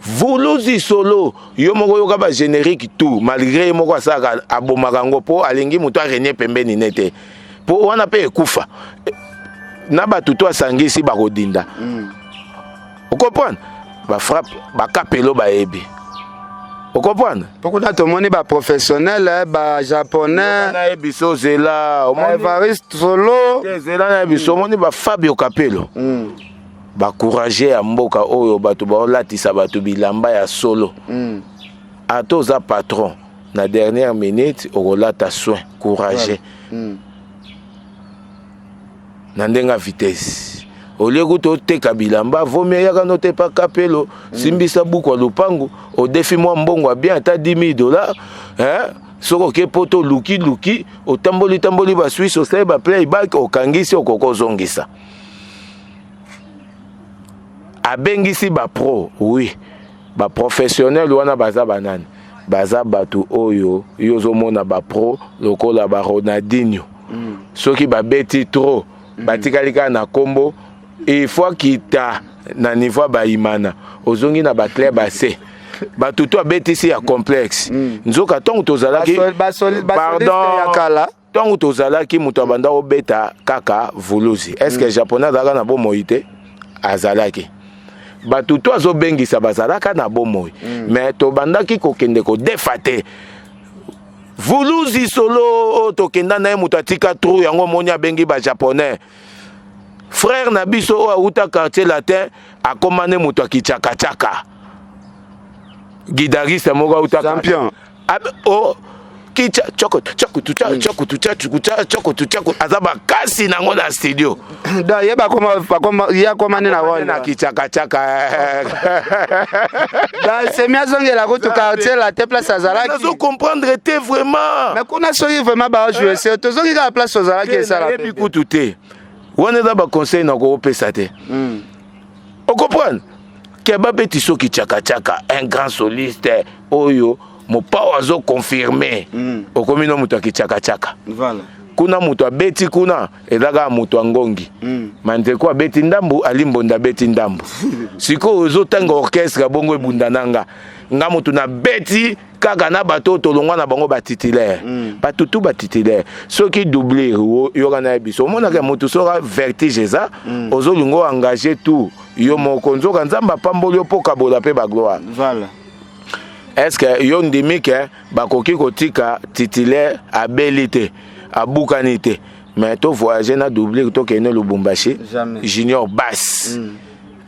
Voulozi solo yo moko yoka ba générique tout malgré moko asaka abomaka ngo po alingi mutu arenie pembeni nete po wana pe ekufa na batu to asangisi bakodinda vous comprenez ba frappe ba kapelo ba ebi vous comprenez pourquoi to moni ba professionnel ba japonais na ebiso zela Evariste solo zela na ebiso moni ba Fabio Capello ba courage ya mboka oyo batu ba latisa batu bilamba ya solo atoza patron na dernière minute okolata soin courage na ndenga vitesse olie kuto teka bilamba vomie yaka no te pa Capello simbisa buku lupangu o défi moi mbongo bien ata $10,000 hein soko ke poto luki o tamboli ba Suisse o sai ba playback o kangisi o kokozongisa abengisi ba pro oui ba professionnel wana baza banani baza bato oyo yozomona ba pro lokola ba Ronaldinho soki babeti trop batikali kaka na kombo il faut kita na niveau ba imana ozongi na ba club ase bato to abetisi ya complexe nzoka tongo tozalaki pardon tongo tozalaki muto abanda obeta kaka vuluzi est-ce que japonais azalaka na bomoi te azalaki bato to azobengisa bazalaka na bomoi mais tobandaki kokende kodefa te vuluzi solo tokenda na ye muto atika trou yango moni abengi ba japonais frère na biso oyo auta quartier latin akomane muto akichakachaka guitariste moko auta champion oh kicha choko azaba kasi nango na studio da yeba komane na wona na kichakachaka da semia zongela ko to quartier la te place azalaki nazo comprendre te vraiment mais kuna soki vraiment ba jouer c'est to zongi ka place azalaki ça la pe kutu te wana da ba conseil na ko pesa te on comprend que babeti soki kichakachaka un grand soliste oyo mopa azo confirmer okomi no muto akichakachaka voilà kuna muto abeti kuna ezaka muto angongi mandeko abeti ndambu alimbonda beti ndambu siko ozo tanga orchestre bongo ebundananga nga mutu na beti kaka na bato tolongwa na bango batitulaire batutu batitulaire soki doubler yoka na biso mona ke mutu soka vertige za ozo lingo engager tout yo moko nzoka nzamba pamboli opoka bola pe ba gloire voilà. Est-ce que yon dimike bakoki kotika titulaire abelite abukanite mais to voyager na doubler to kene Lubumbashi junior bass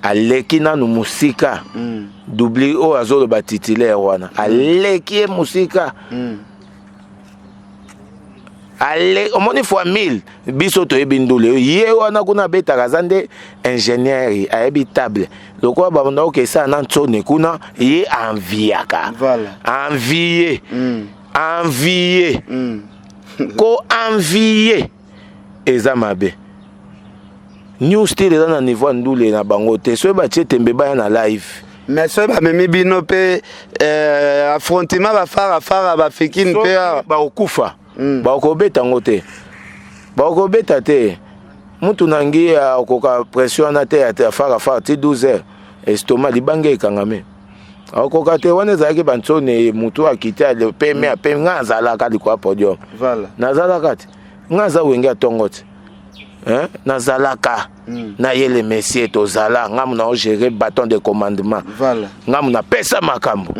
aleki na no musika doubler o azolo ba titulaire wana aleki musika ale omoni fois 1000 biso to ebindule ye wana kuna beta kazande ingénieur habitable lokwa babanda okesa na ntsone kuna ye enviaka voilà envier ko envier eza mabe new style eza na niveau ndule na bango te so ba tembe ba na live mais so ba memi bino pe affrontement ba fara ba fikine pe ba okufa bakobeta ngo te bakobeta te mutu nangi akoka pression na te ya fara ti 12h estomac libange ekangame akoka te wana ezalaki bantsone mutu akita le peme ape nga azalaka likwa podium voilà nazalaka te nga aza wenge atongo te nazalaka na yele messier tozala ngamu na gérer bâton de commandement voilà ngamu na pesa makambo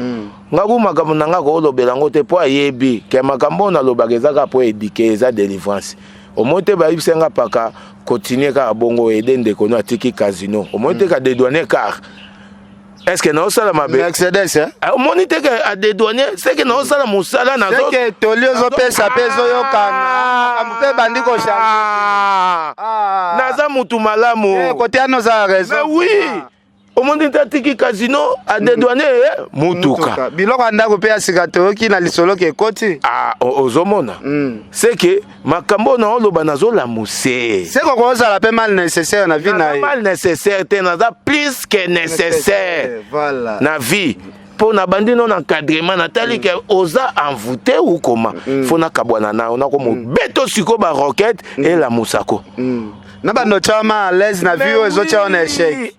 ngabu makambo na ngako olobela ngo te po ayebi ke makambo na lobaka ezaka po éduquer eza délivrance omote ba ibisenga paka continuer ka bongo ede ndeko no atiki casino omote ka dédouaner car est-ce que non ça la mabe Mercedes omonite ka a dédouaner c'est que non ça la musala na zo c'est que toliozo pesa peso yokana ampe bandiko change naza mutu malamu côté ano za raison mais oui omonite atiki casino a dédouaner mutuka biloko andako pe asika toki na lisolo ke koti ozomona c'est que makambo na oloba nazo la muse c'est ko ça la pe mal nécessaire na vie na mal nécessaire te naza plus que nécessaire voilà na vie pour na bandi non encadrement natali que oza envoûté ou comment faut na kabwana na on a comme beto siko ba roquette et la musako na bando chama à l'aise na vie ozo cha on échec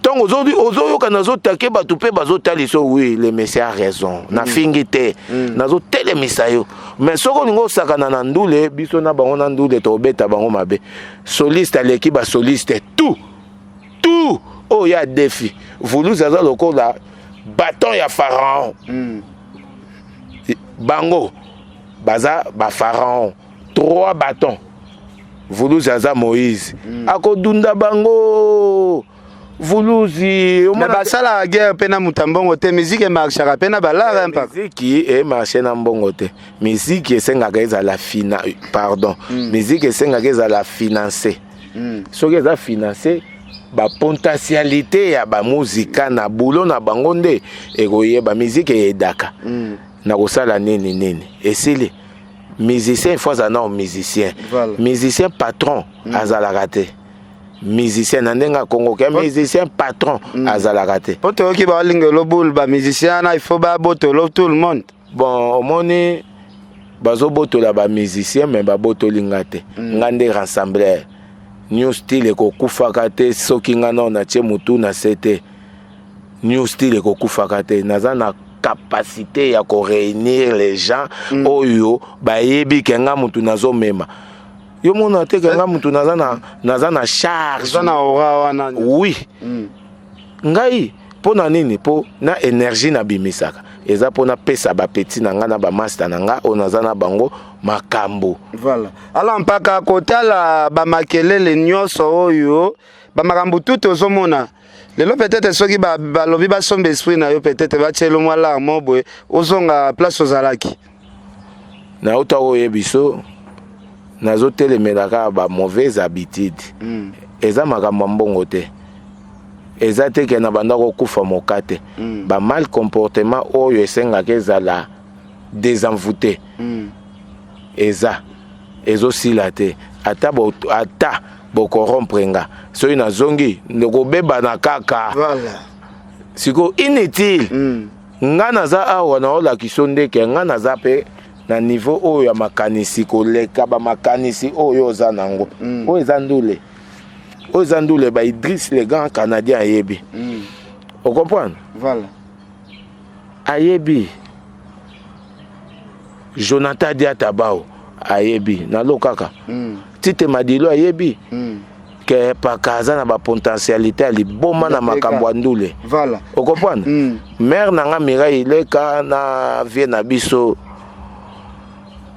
donc aujourd'hui ozoyoka nazo take bato pe bazotali so oui le monsieur a raison na fingi te nazo telemisa yo mais soko ningo sakana na ndule biso na bango na ndule to beta bango mabe soliste aleki ba soliste tout oh ya défi voulu zaza lokola bâton ya pharaon bango baza ba pharaon 3 bâtons voulu zaza Moïse akodunda bango Vuluzi mais basala la guerre pena mutambongo te musique marchera pena balara pas musique et marché na mbongo te musique esengaka ezala fina pardon musique esengaka ezala financer soki eza financer ba potentialité ya ba muzika na bulo na bango nde ekoyeba musique edaka na kosala nini esili musicien fois un musicien musicien patron azalaka te musicien na ndenga Congo ke musicien patron azalaka te. Po to ki ba lingelo bul ba musicien na il faut ba botolo tout le monde. Bon omoni bazo botola ba musicien mais ba botolinga te. Ngande rassembleur. New style ko kufaka te soki ngana na tie mutu na sete. New style ko kufaka te naza na capacité ya ko réunir les gens oyo ba yebi kenga mutu nazo mema. Yo mona te kenga mutu naza na charge. Naza na aura wana. Oui. Ngai pona nini po na énergie na bimisaka. Eza pona pesa ba petit na nga na ba master na nga onaza na bango makambo. Voilà. Alors mpaka kotala ba makelele nyonso oyo ba makambo tout ozomona. Lelo peut-être soki ba lobi ba sombe esprit na yo peut-être ba tshelo mwa la mobwe ozonga place ozalaki. Na uta oyebiso nazo telemelaka ba mauvaise habitude. Eza makambo mbongo te. Eza te ke na banda ko kufa mokate. Ba mal comportement oyo esenga ke zala désenvoûté. Eza ezo silate ata bo corrompre nga. Soki na zongi ndeko beba na kaka. Voilà. Siko inutile. Nga naza awa na ola kisonde ke nga naza pe na niveau oyo ya makanisi koleka ba makanisi oyo za nango. Oyo eza ndule. Oyo eza ndule ba Idriss le grand Canadien ayebi. Vous comprenez? Voilà. Ayebi. Jonathan Diatabao ayebi na lokaka. Tite Madilo ayebi. Que pakaza na ba potentialité ali boma na makambo ndule. Voilà. Vous comprenez? Mère nanga Mireille Leka na vie na biso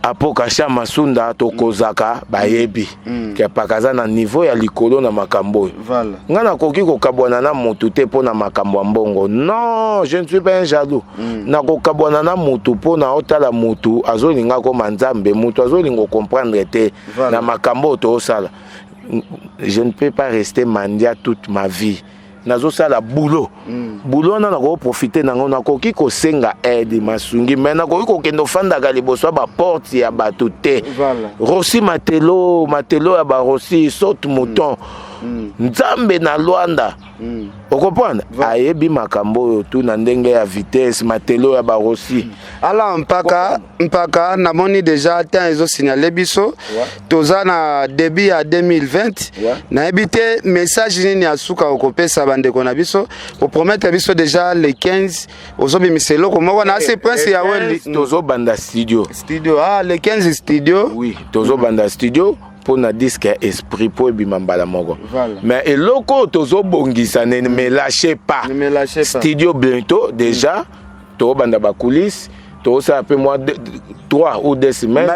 apoka sha masunda tokozaka bayebi. Que pakaza na niveau ya likolo na makambo. Voilà. Ngana koki ko kabwana na mutu te pona makambo mbongo. Non, je ne suis pas un jaloux. Na ko kabwana na mutu pona otala mutu azolinga ko manzambe mutu azolingo comprendre te na makambo to sala. Je ne peux pas rester mandia toute ma vie. Nazo sala boulot. Boulot na ko profiter nango na koki ko senga aide masungi mais na koki ko kendo fanda ga liboso ba porte ya batute. Voilà. Rossi matelo ya ba Rossi saute mouton. Nzambe na Luanda. Vous comprenez? Ayebi makambo yo tu na ndenge ya vitesse matelo ya ba Rossi. Alors mpaka namoni déjà temps ezo signaler biso toza na début ya 2020 na ebité message nini asuka okopesa bandeko na biso pour promettre biso déjà le 15 ozobi miselo ko moko na c'est prince ya wendi tozo banda studio le 15 studio oui tozo banda studio pour na disque esprit pour bimambala moko. Voilà. Mais eloko tozo bongisa ne me lâchez pas. Ne me lâchez pas. Studio bientôt déjà to banda ba coulisses to ça peu moins 3 ou 2 semaines.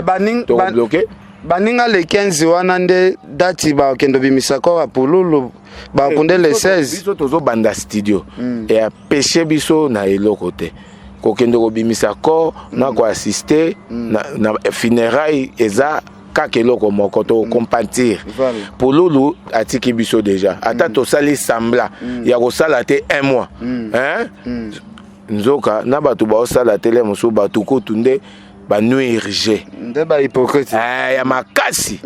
To bloqué. Baninga le 15 wana nde dati ba kendo bimisako wa pululu ba kunde le 16 biso tozo banda studio et a pêcher biso na eloko te. Ko kendo ko bimisako na ko assister na funérailles eza kakeloko moko to compatir pour lulu atiki biso déjà ata to sali sambla ya ko sala te 1 mois nzoka na batu ba sala tele musu batu ko tunde ba nuirge nde ba hypocrite ya makasi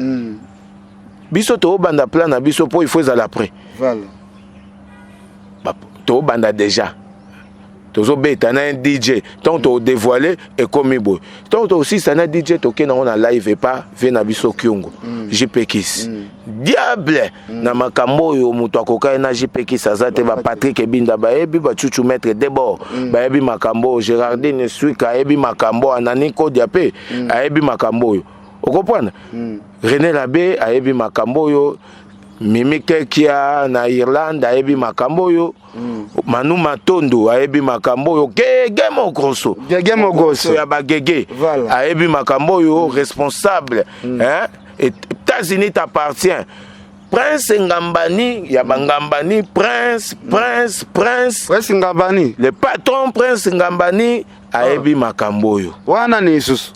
biso to banda plan na biso po il faut za l'après voilà to banda déjà tozo beta na un DJ tant to dévoiler et comme boy tant aussi ça na DJ to ke na on a live et pas vient na biso kyongo JPKis diable na makambo yo muto akoka na JPKis azate ba Patrick Ebinda ba ebi ba chuchu maître debord ba ebi makambo Gérardine Suika ebi makambo anani ko diapé a ebi makambo yo o comprendre René Labé a ebi makambo yo Mimi Kekia na Irlande ayebi makambo yo Manu Matondo ayebi makambo yo Gege Mogroso ya bagege ayebi makambo yo responsable États-Unis t'appartient Prince Ngambani ya bangambani Prince Ngambani le patron Prince Ngambani ayebi makambo yo wana ni susu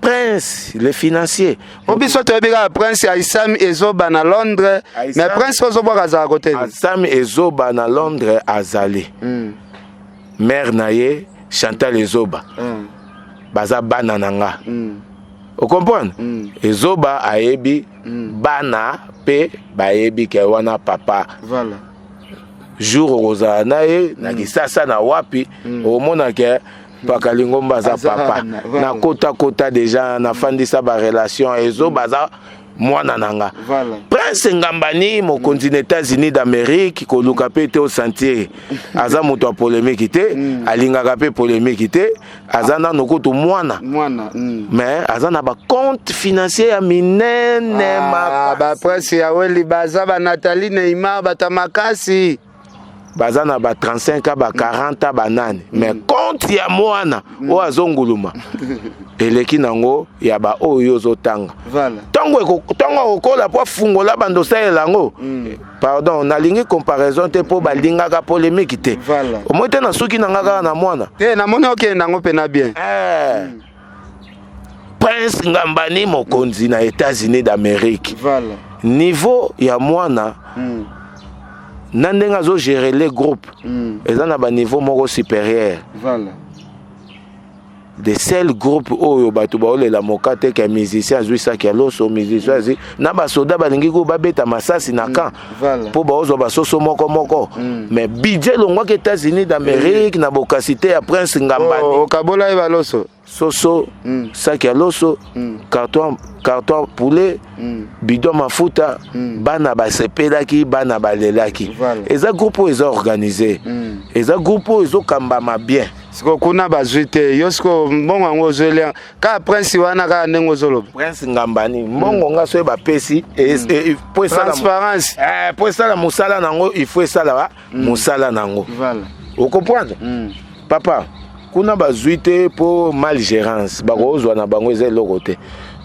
Prince, le financier. Obiso to ebika Prince Aissam Ezoba na Londres, mais Prince Ozoba kaza côté. Aissam Ezoba na Londres azali. Mère naye Chantal Ezoba. Baza bana nanga. Vous comprenez? Ezoba ayebi bana pe bayebi ke wana papa Voilà. jour okozala na ye na kisasa na wapi omona ke pakalingo baza papa na kota deja na fandisa ba relation ezo baza mwana nanga. Voilà. Prince Ngambani mokonzi na États-Unis d'Amérique koluka pe te au sentir aza moto a polémique te alingaka pe polémique te aza na nokutu mwana mais aza na ba compte financier ya minene ba Prince ya weli baza ba Nathalie Neymar batamakasi baza na ba 35 ba 40 ba nani mais compte ya mwana o azonguluma eleki nango ya ba oyo zotanga. Voilà. Tango okola po fungola bandosa elango. Pardon, nalingi comparaison te po balingaka polémique te. Voilà. Au moins te na suki nangaka na mwana. Te na mona okende nango pena bien. Prince Ngambani mokonzi na États-Unis d'Amérique. Voilà. Niveau ya mwana na ndenge azo gérer les groupes. Eza na ba niveau moko supérieur. Voilà. De sel groupe oyo bato baolela moka te ke musicien azwi saki ya loso musicien azwi na basoda balingi ko babeta masasi na camp po baozwa basoso moko mais budget longwaka États-Unis d'Amérique na bokasite ya Prince Ngambani okabola eba loso soso saki ya loso carton poulet bidon mafuta bana basepelaki bana balelaki eza groupe oyo eza organisé eza groupe oyo ezokambama bien siko kuna bazwi te yo siko mbongo yango ozolia ka Prince wana ka ndenge ozoloba Prince Ngambani mbongo nga so bapesi transparence po esala mosala nango il faut esala mosala nango o comprendre papa kuna bazwi te po malgérance bakozwa na bango eza eloko te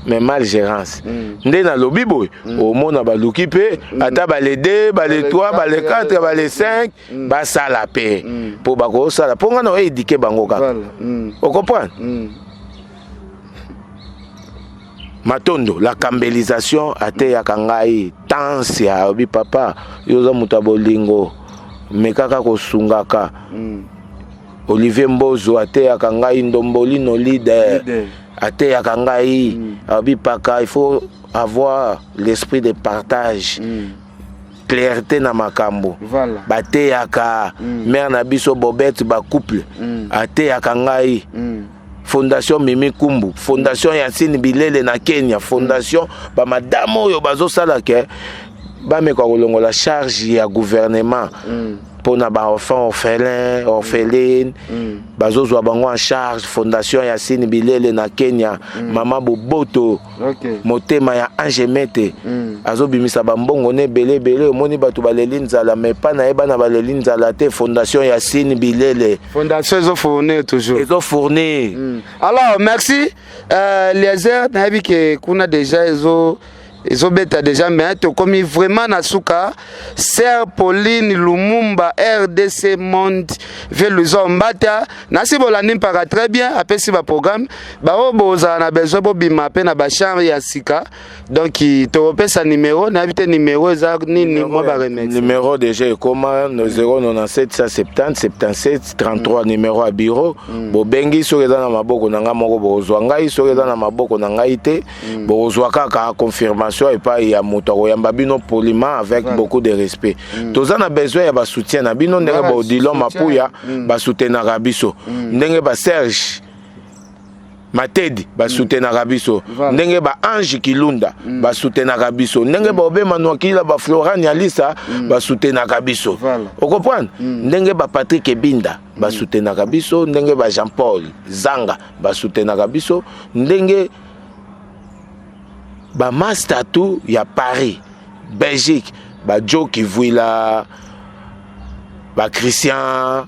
mais malgérance nde na lobi boy omona baluki pe ata bale 2 bale 3 bale 4 bale 5 basala pe po bakosala po nga na éduquer bango kaka o comprendre Matondo la cambelisation ateyaka ngai tansi ya obi papa yoza muta bolingo mekaka kosungaka Olivier Mbozo ateyaka ngai ndombolino leader ateyaka ngai abi paka il faut avoir l'esprit de partage clarté na makambo bateyaka mère na biso Bobette ba couple ateyaka ngai Fondation Mimi Kumbu Fondation Yacine Bilele na Kenya Fondation ba madame oyo bazosala ke bameka kolongola charge ya gouvernement pour na ba enfants orphelins orphelines bazozwa bango en charge Fondation Yacine Bilele na Kenya mama Boboto motema ya Angemete azobimisa bambongo ne belé omoni bato baleli nzala mais pas na eba na baleli nzala te Fondation Yacine Bilele Fondation ezo fournir toujours ezo fournir alors merci Lézer na yebi ke kuna déjà ezo beta déjà mais to komi vraiment na suka Sœur Pauline Lumumba RDC Monde Veluzo Mbata nasi bolani mpaka très bien apesi ba programme ba oboza na besoin bobima pe na ba chambre ya sika donc to pesa numéro na habite numéro za nini moi ba remettre numéro déjà comment 097 170 77 33 numéro à bureau bo bengi so eza na maboko na nga moko bozwa ngai so eza na maboko na ngai te bozwa kaka confirmation et pas ya moto koyamba bino poliment avec beaucoup de respect toza na besoin ya ba soutien na bino ndenge ba odilo mapuya ba soutenaka biso ndenge ba Serge Matedi ba soutenaka biso ndenge ba Ange Kilunda ba soutenaka biso ndenge ba Obema Nwakila ba Florent Alisa ba soutenaka biso o comprendre ndenge ba Patrick Ebinda ba soutenaka biso ndenge ba Jean-Paul Zanga ba soutenaka biso ndenge ba master tout ya Paris Belgique ba Joe Kivuila ba Christian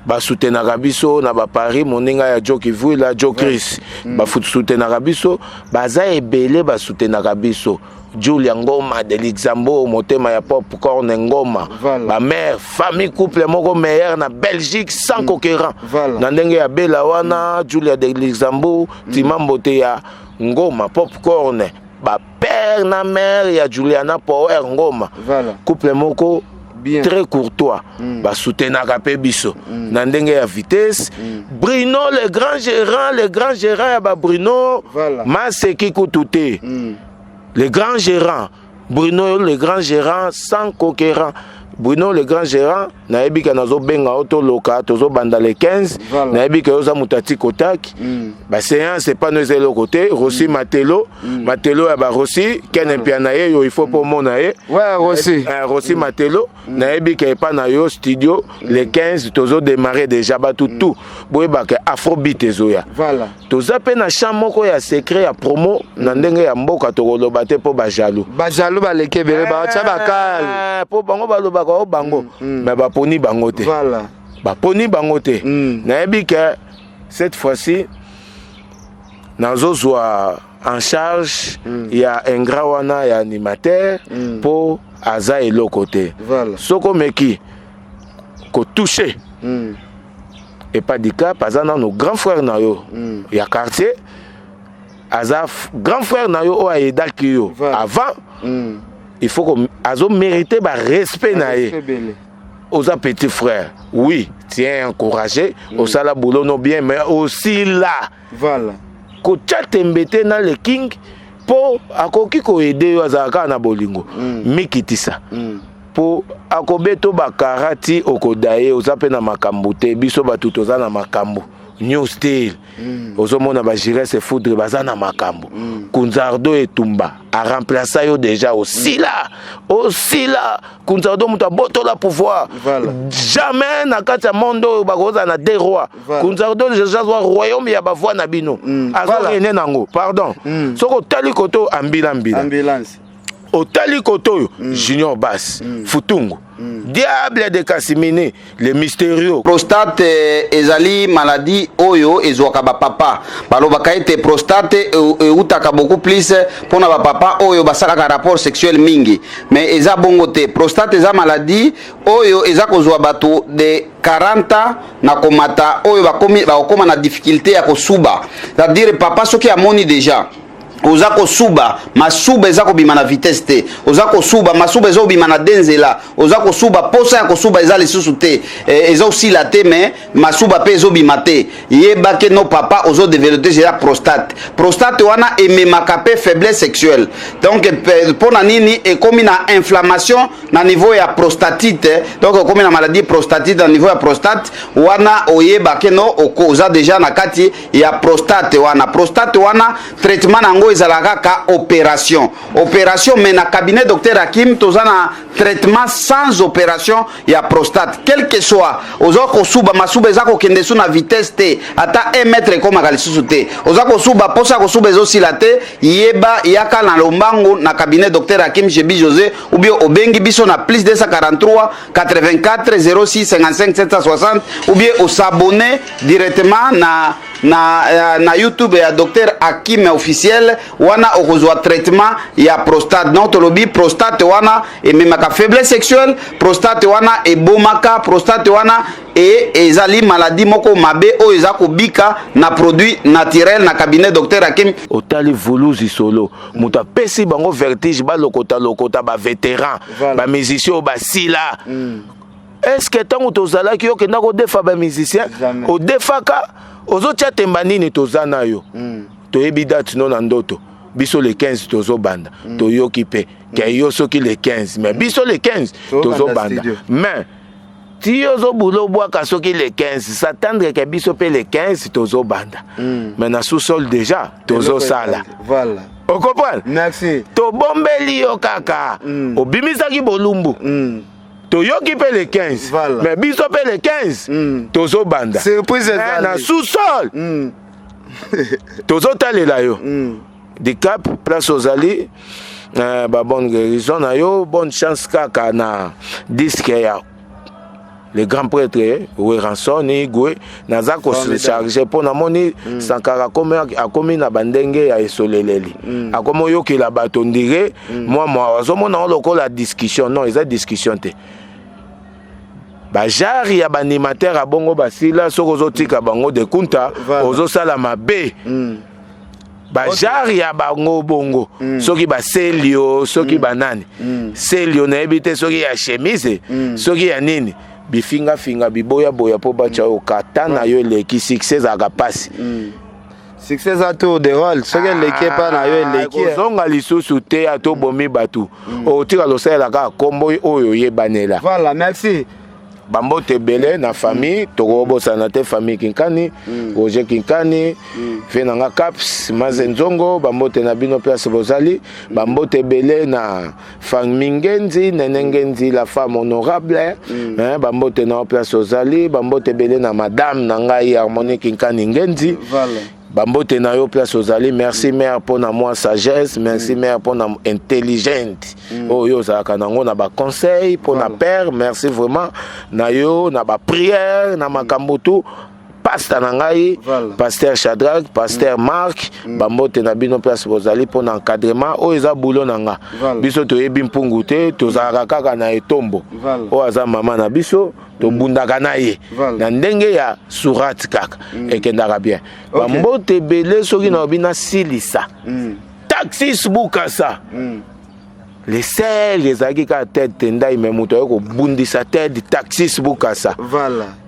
ba soutenaka biso na ba Paris moninga ya Joe Kivuila Joe Chris ba soutenaka biso baza ebele ba soutenaka biso Julia Ngoma de Luxembourg motema ya Popcorn Ngoma ba mère famille couple moko meilleur na Belgique sans concurrent na ndenge ya Bela wana Julia de Luxembourg timambote ya Ngoma Popcorn ba père na mère ya Juliana Power Ngoma couple moko très courtois ba soutenaka pe biso na ndenge ya vitesse Bruno le grand gérant ya ba Bruno Maseki Kutute le grand gérant Bruno le grand gérant sans conquérant. Bruno le grand gérant nayebi ka nazo benga auto loka tozo banda le 15 nayebi ka oza mutati kotaki ba séance c'est pas nous le côté Rossi Matelo Matelo ya ba Rossi ken piana ye yo il faut pour mona ye ouais Rossi Matelo nayebi ka pa na yo studio le 15 tozo démarrer déjà ba tout boyeba ka afrobeat ezoya voilà toza pe na champ moko ya secret ya promo na ndenge ya mboka tokoloba te po ba jaloux ba lekebele ba cha bakal po bango baloba ko bango mais ba poni bango te voilà ba poni bango te nayebi que cette fois-ci nazozwa en charge il y a un grand wana ya animateur pour aza eloko te voilà soko meki ko toucher et pas du cas pas dans nos grands frères na yo ya quartier aza grand frère na yo o aidaki yo avant il faut que azo mériter ba respect na ye aux petits frères oui tiens encouragé au sala boulot non bien mais aussi là voilà ko tembete na le king po akoki ko aider yo azaka na bolingo mikitisa po akobeto ba karati okodaye ozape na makambo te biso batu toza na makambo new style ozomona ba Jires se foudre baza na makambo Kunzardo etumba a remplacer yo déjà aussi là Kunzardo muta boto la pouvoir jamais na kati ya mondo bakoza na deux rois Kunzardo déjà royaume ya bavoi na bino azo ene nango pardon soko tali koto ambulance Otali Koto, Junior Bass, Futungu, Diable de Casimine, le mystérieux. Prostate ezali maladie oyo ezwaka ba papa. Balobaka ete prostate utaka beaucoup plus pona ba papa oyo basalaka rapport sexuel mingi. Mais eza bongo te. Prostate eza maladie oyo eza kozwa bato de 40 na komata oyo bakoma na difficulté ya kosuba. C'est-à-dire papa soki amoni déjà oza kosuba masuba eza kobima na vitesse te oza kosuba masuba eza kobima na denzela oza kosuba posa ya kosuba eza lisusu te eza osila te mais masuba pe ezobima te yebake no papa ozo développer déjà prostate wana ememaka pe faiblesse sexuelle donc pona nini ekomi na inflammation na niveau ya prostatite donc ekomi na maladie prostatite na niveau ya prostate wana oyebake no oza déjà na kati ya prostate wana traitement nango ezalaka ka opération mais na cabinet docteur Hakim tozana traitement sans opération ya prostate quel que soit ozako suba masuba ezako kende su na vitesse te ata 1 mètre comme lisusu te ozako suba posa ko suba ezosila te yeba yaka na lombango na cabinet docteur Hakim Jebi José ou bien obengi biso na plus 243 84 06 55 760 ou bien au s'abonner directement na YouTube ya docteur Hakim officiel wana okozwa traitement ya prostate notre lobby prostate wana et même ka faiblesse sexuelle prostate wana ebomaka prostate wana et ezali maladie moko mabe o ezako bika na produit naturel na cabinet docteur Hakim otali voluzi solo muta pesi bango vertige ba lokota ba vétéran ba musicien ba sila est-ce que tant tozalaki yo kenda ko defa ba musicien o defaka ozotia temba nini tozana yo toyebi date non na ndoto biso le 15 tozo banda toyoki pe ke yo soki le 15 mais biso le 15 tozo banda mais ti yozo bulo bwaka soki le 15 s'attendre ke biso pe le 15 tozo banda mais na sous-sol déjà tozo sala voilà on comprend merci to bombeli yo kaka obimisaki bolumbu toyoki pe le 15 mais biso pe le 15 tozo banda surprise na sous-sol tozo talela yo des cap place aux alliés bonne guérison na yo bonne chance kaka na disque ya le grand prêtre Weranson Igwe nazako se charger pour na moni Sankara akomi na bandenge ya esoleleli akomo yoki la batondire moi azomona lokola discussion non eza discussion te bajari ya banimateur a bongo basila soko zotika bango de kunta ozo sala mabe bajari ya bango bongo soki baselio soki banani selio na ebite soki ya chemise soki ya nini bifinga biboya po bacha okata na yo leki succès za kapasi succès à tour de rôle soki eleki epa na yo eleki kozonga lisusu te ato bomi bato otika losalelaka kombo oyo oyebanela. Voilà, merci. Bambote ebele na famille tokobosana te famille Kinkani Roger Kinkani fe nanga Caps Mazenzongo bambote na bino place bozali bambote ebele na famille Ngenzi Nenengenzi la femme honorable bambote na place ozali bambote ebele na madame na ngai Harmonie Kinkani Ngenzi. Voilà. Bambote na yo place ozali merci mère pour na moi sagesse merci mère pour na intelligente oyo zaka nango na ba conseil pour na père merci vraiment na yo na ba prière na makambo tout pasteur na ngai pasteur Shadrach pasteur Marc bambote na bino place bozali pour na encadrement oyo eza boulot na nga biso toyebi mpungu te tozalaka kaka na etombo oyo aza mama na biso tobundaka na ye na ndenge ya surat kaka ekendaka bien bambote ebele soki na obi na silisa taxis bukasa les sel ezalaki kaka tete ndai me moto aye kobundisa tete taxis bukasa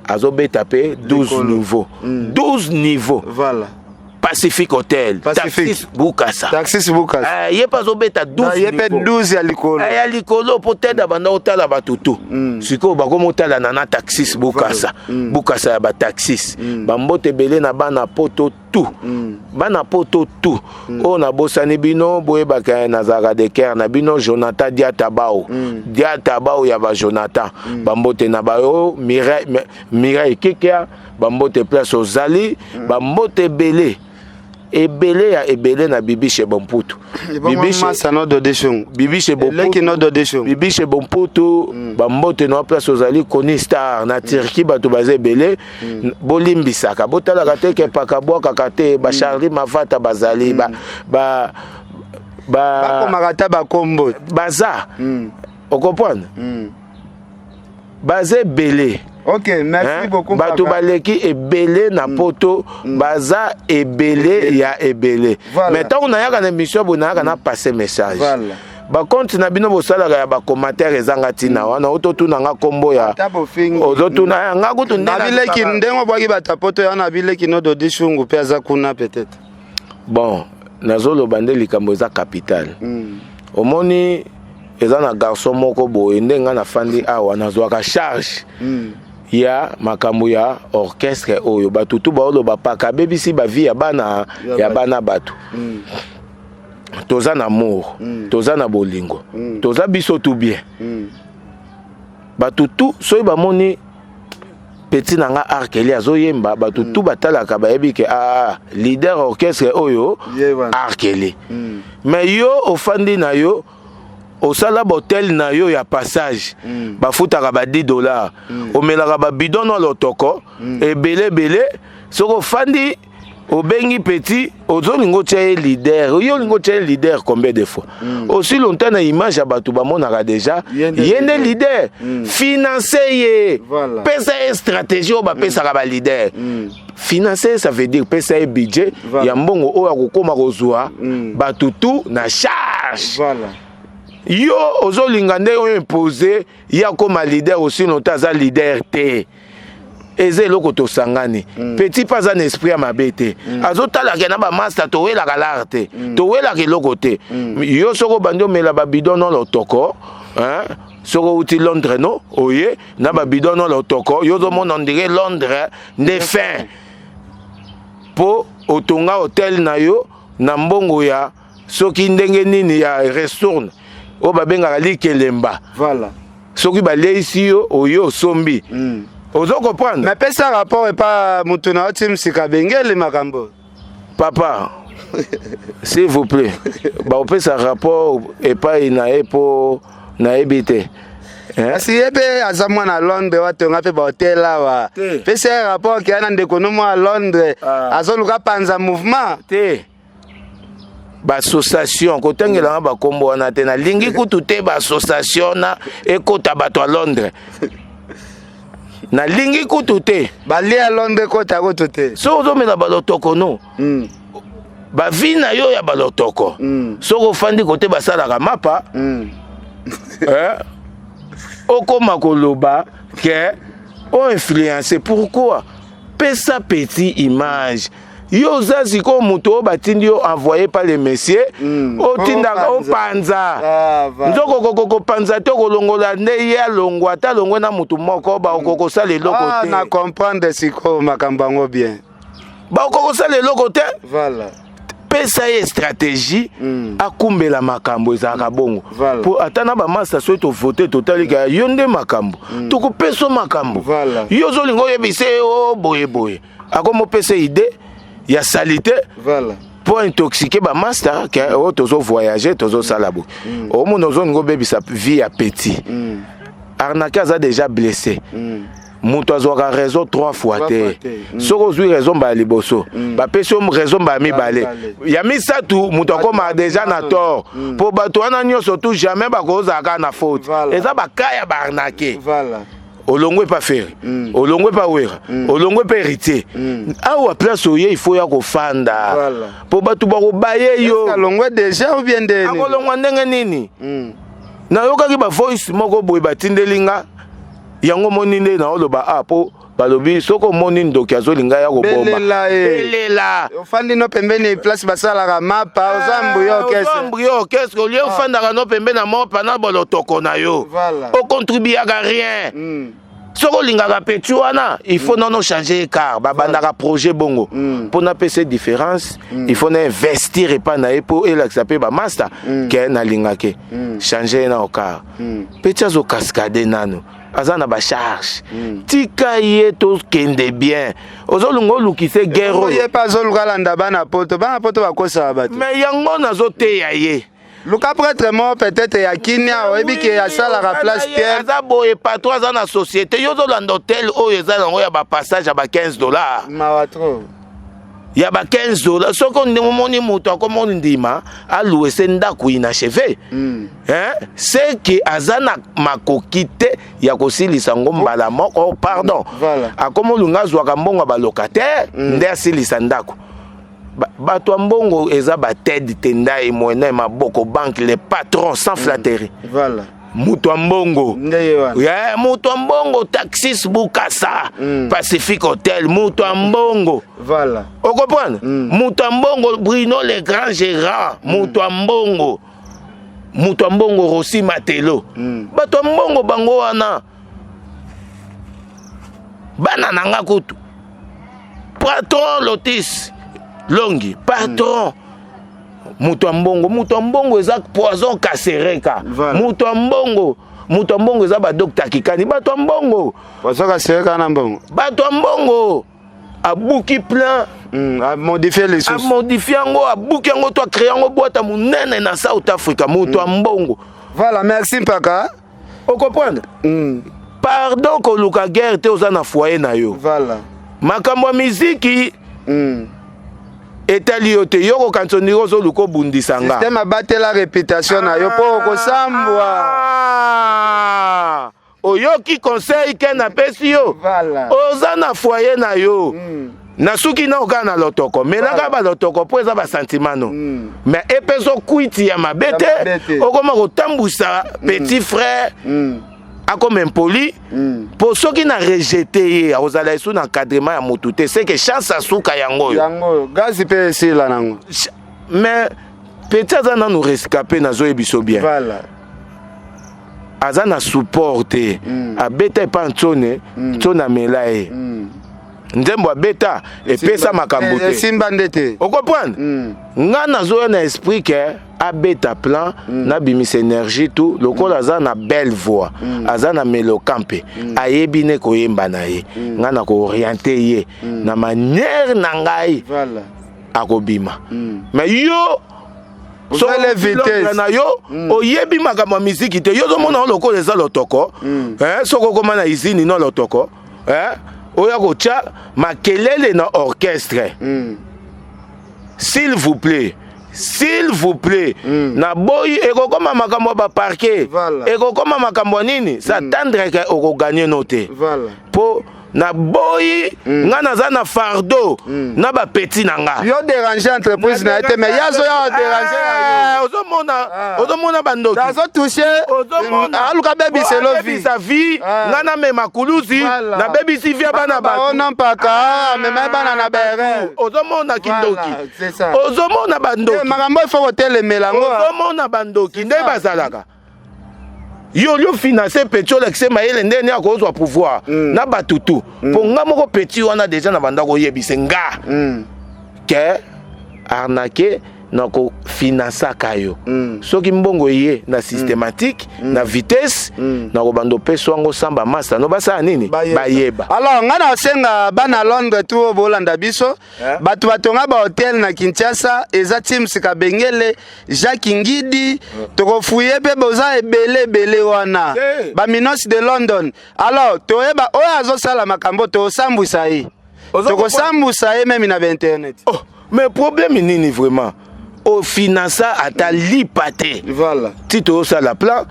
azobeta pe 12 niveaux 12 niveaux Pacific Hotel Taxis Bukasa ye pas obeta 12 ye pe 12 ya likolo ya likolo peut-être banda otala batutu siko bakomo otala na Taxis Bukasa Bukasa ya ba taxis bambote belé na bana poto tout bana poto tout o na bosani bino boye baka na zaka de Caire na bino Jonathan Diatabao ya ba Jonathan bambote na bayo Mireille Kekia bambote place ozali bambote belé ebele ya ebele na bibi chez Bomputu bibi chez Bomputu bambote na place ozali koni star na Turquie bato baze ebele bolimbisaka botalaka te ke pakabwaka kate ba Charlie Mafata bazali ba komaka bakombo baza okomprendre baze ebele. Ok, merci beaucoup. Bato baleki ebele na poto baza ebele ya ebele. Mais tant on a ya kana mission bona kana passer message. Ba compte na bino bosala ya ba commentaire ezanga tina wana ototu na nga kombo ya ototu na nga kutu ndabileki ndengo bwaki batapoto ya na bileki no dodi shungu pe aza kuna peut-être. Bon, nazolo bande likambo za capital. Omoni eza na garçon moko boye ndenga na fandi awa nazwaka charge. Ya makambo ya orchestre oyo batutu baolo bapaka bebisi bavi ya bana batu toza na amour toza na bolingo toza biso tout bien batutu soyi bamoni petit nanga Arkeli azoyemba batutu batalaka bayebi ke leader orchestre oyo Arkeli mais yo ofandi na yo osala botel na yo ya passage bafutaka ba $10 omelaka ba bidon na lotoko ebele soko fandi obengi petit ozolingo tia leader yo lingo tia leader combien de fois aussi longtemps na image ya bato bamonaka déjà yende leader financer ye pesa stratégie o bapesaka ba leader financer ça veut dire pesa budget ya mbongo oyo akokoma kozwa batutu na charge yo ozolinga nde oyo imposer ya koma leader aussi notaza leader te eze eloko tosangani petit pas un esprit ya mabe te azotalaka na bamaster towelaka l'art te towelaka eloko te yo soko bandi omela babidon no lotoko soko uti Londres no oye na babidon no lotoko yo ozomona ondire Londres nde fin po otonga hotel na yo na mbongo ya soki ndenge nini ya restaurant o babengaka likelemba voilà soki baleisi yo oyo sombi ozo comprendre mais pesa rapport et pas mutuna otim sikabengele makambo papa s'il vous plaît ba pesa rapport et pas ina epo na ebite asi ebe azamwa na Londres watonga pe ba hotel awa pesa rapport ki ana ndeko no mo a Londres azoluka panza mouvement te ba association kotengela ba kombo wana te na lingi kutu te ba association na ekota bato a Londres na lingi kutu te bali a Londres kota kutu te so ozomela balotoko no ba vi na yo ya balotoko soko fandi kote basalaka mapa okoma koloba ke o influencer pourquoi pesa petit image yo za siko moto oyo batindi yo envoyé par le messieurs otindaka opanza nzoko kokopanza te kolongola nde ye alongwa ata alongwe na motu moko bakokosala eloko te na comprendre siko makambo yango bien bakokosala eloko te voilà pesa ye stratégie akumbela makambo ezalaka bongo po ata na bamasta soki tovote totalika yo nde makambo tokopesa makambo yo ozolinga oyebisa o boyeboye akomopesa ide ya salite pour intoxiquer bamasta oyo tozovoyage tozosala boye omona ozolinga obebisa vie ya petit arnaque aza déjà blessé moto azwaka raison 3 fois te soki ozwi raison mbala liboso bapesi yo raison mbala mibale ya misatu moto akomaka deja na tort mpo bato wana nyonso tu jamais bakozalaka na faute eza baka ya baarnake olongwe pa fere olongwe pa wera olongwe pa héritier awa place oye il faut ya kofanda mpo bato bakobaye yo alongwe deja ou bien ndeni akolongwa ndenge nini nayokaki bavoice moko boye batindelinga yango moni nde na oloba apo balobi soko moni ndoki azolinga ya kobomba belela ofandi no pembeni place basalaka mapa ozambuye orchestre olie ofandaka no pembeni na mopa na bolotoko na yo ocontribuyaka rien soko olingaka peti wana il faut nono changer écart babandaka projet bongo mpona pesa différence il faut na investir epa na ye mpo elakisa mpe bamaster ke nalingake changer na okar peti azokaskade nano aza na bacharge tika ye tokende bien ozolunga olukise guerre oye pa azoluka landa bana poto bakosaka bato mais yango nazoteya ye luka prêtre mort peut-être ya kinia oyebi ke asalaka place pierre aza boye patron aza na société yo ozolanda hotel oyo eza nango ya bapassage ya ba $15 mawa trop ya ba $15 soki omoni moto akomoni ndima aluwe se ndako inacheve c'est que aza na makoki te ya kosilisa ngo mbala moko pardon akomolunga azwaka mbongo ya balocataire nde asilisa ndako bato ya mbongo eza batede tendai moyena maboko banque les patrons sans flatterie mutu ya mbongo mutu ya mbongo taxis bukasa pacifique hotel mutu ya mbongo okomprendre mutu ya mbongo Bruno le grand gérant mutu ya mbongo Rossi Matelo bato ya mbongo bango wana bana nanga kutu patron Lotis Longi patron mutu ya mbongo eza poison kasereka mutu ya mbongo eza badokta kikani bato ya mbongo poison kasereka na mbongo bato ya mbongo abuki plein amodifie les sources amodifie yango abuki yango to acrée yango boîte monene na South Africa mutu ya mbongo voilà merci mpaka okopprendre pardon koluka guerre te oza na foyer na yo voilà makambo ya miziki etali yo te yo kokanisa ndenge ozoluka obundisa nga système abatela réputation na yo mpo okosambwa oyoki conseil ke napesi yo oza na foyer na yo nasuki na okaa na lotoko melaka balotoko mpo eza basentimano mais epesa okwiti ya mabe te okoma kotambwisa petit frère akoma impoli po soki na rejete ye akozala esu na encadrement ya motu te c'est que chance asuka yango yango gazi mpe esila nango mais petit aza nanu rescapé nazoyebiso bien aza na support te abeta epa ntsone ntsone amela ye nzembo abeta epesa makambo te esimba nde te okomprendre nga nazoya na esprit ke abeta plan nabimisa énergie tout lokola aza na belle voix aza na meloka mpe ayebi ne koyemba na ye nga na kooriente ye na manière na ngai akobima mais yo na yo oyebi makambo ya miziki te yo ozomona lokola eza lotoko soki okoma na izini no lotoko oya kotya makelele na orchestre s'il vous plaît na boyi ekokoma makambo ya baparke ekokoma makambo ya nini s'attendre ke okoganye no te mpo na boyi nga naza na fardeau na ba petit na nga yo déranger entreprise na été mais yazo ya déranger ozomona bandoki dazo toucher aluka baby selo vie sa vie nga na mema kuluzi na baby si via bana ba ona mpaka mema bana na bere ozomona kindoki ozomona bandoki makambo il faut kotelemela ngo ozomona bandoki nde bazalaka yo finance pétrole excès mayele ndene akozwa pouvoir na batutu po nga moko petit wana déjà na banda ko yebise nga ke arnaquer na ko financer kayo soki mbongo ye na systématique na vitesse na ko bando peso ngo samba master no basa nini bayeba. Alors nga na senga bana Londres tout bolanda biso batu batonga ba hotel na Kinshasa eza team sikabengele Jacques Ngidi toko fuye pe boza ebele wana ba minos de London. Alors toyeba oyo azo sala makambo to sambusa yi toko sambusa yi même na internet. Oh mais problème nini vraiment au finança à ta lipate. Voilà. Tito ça la plan.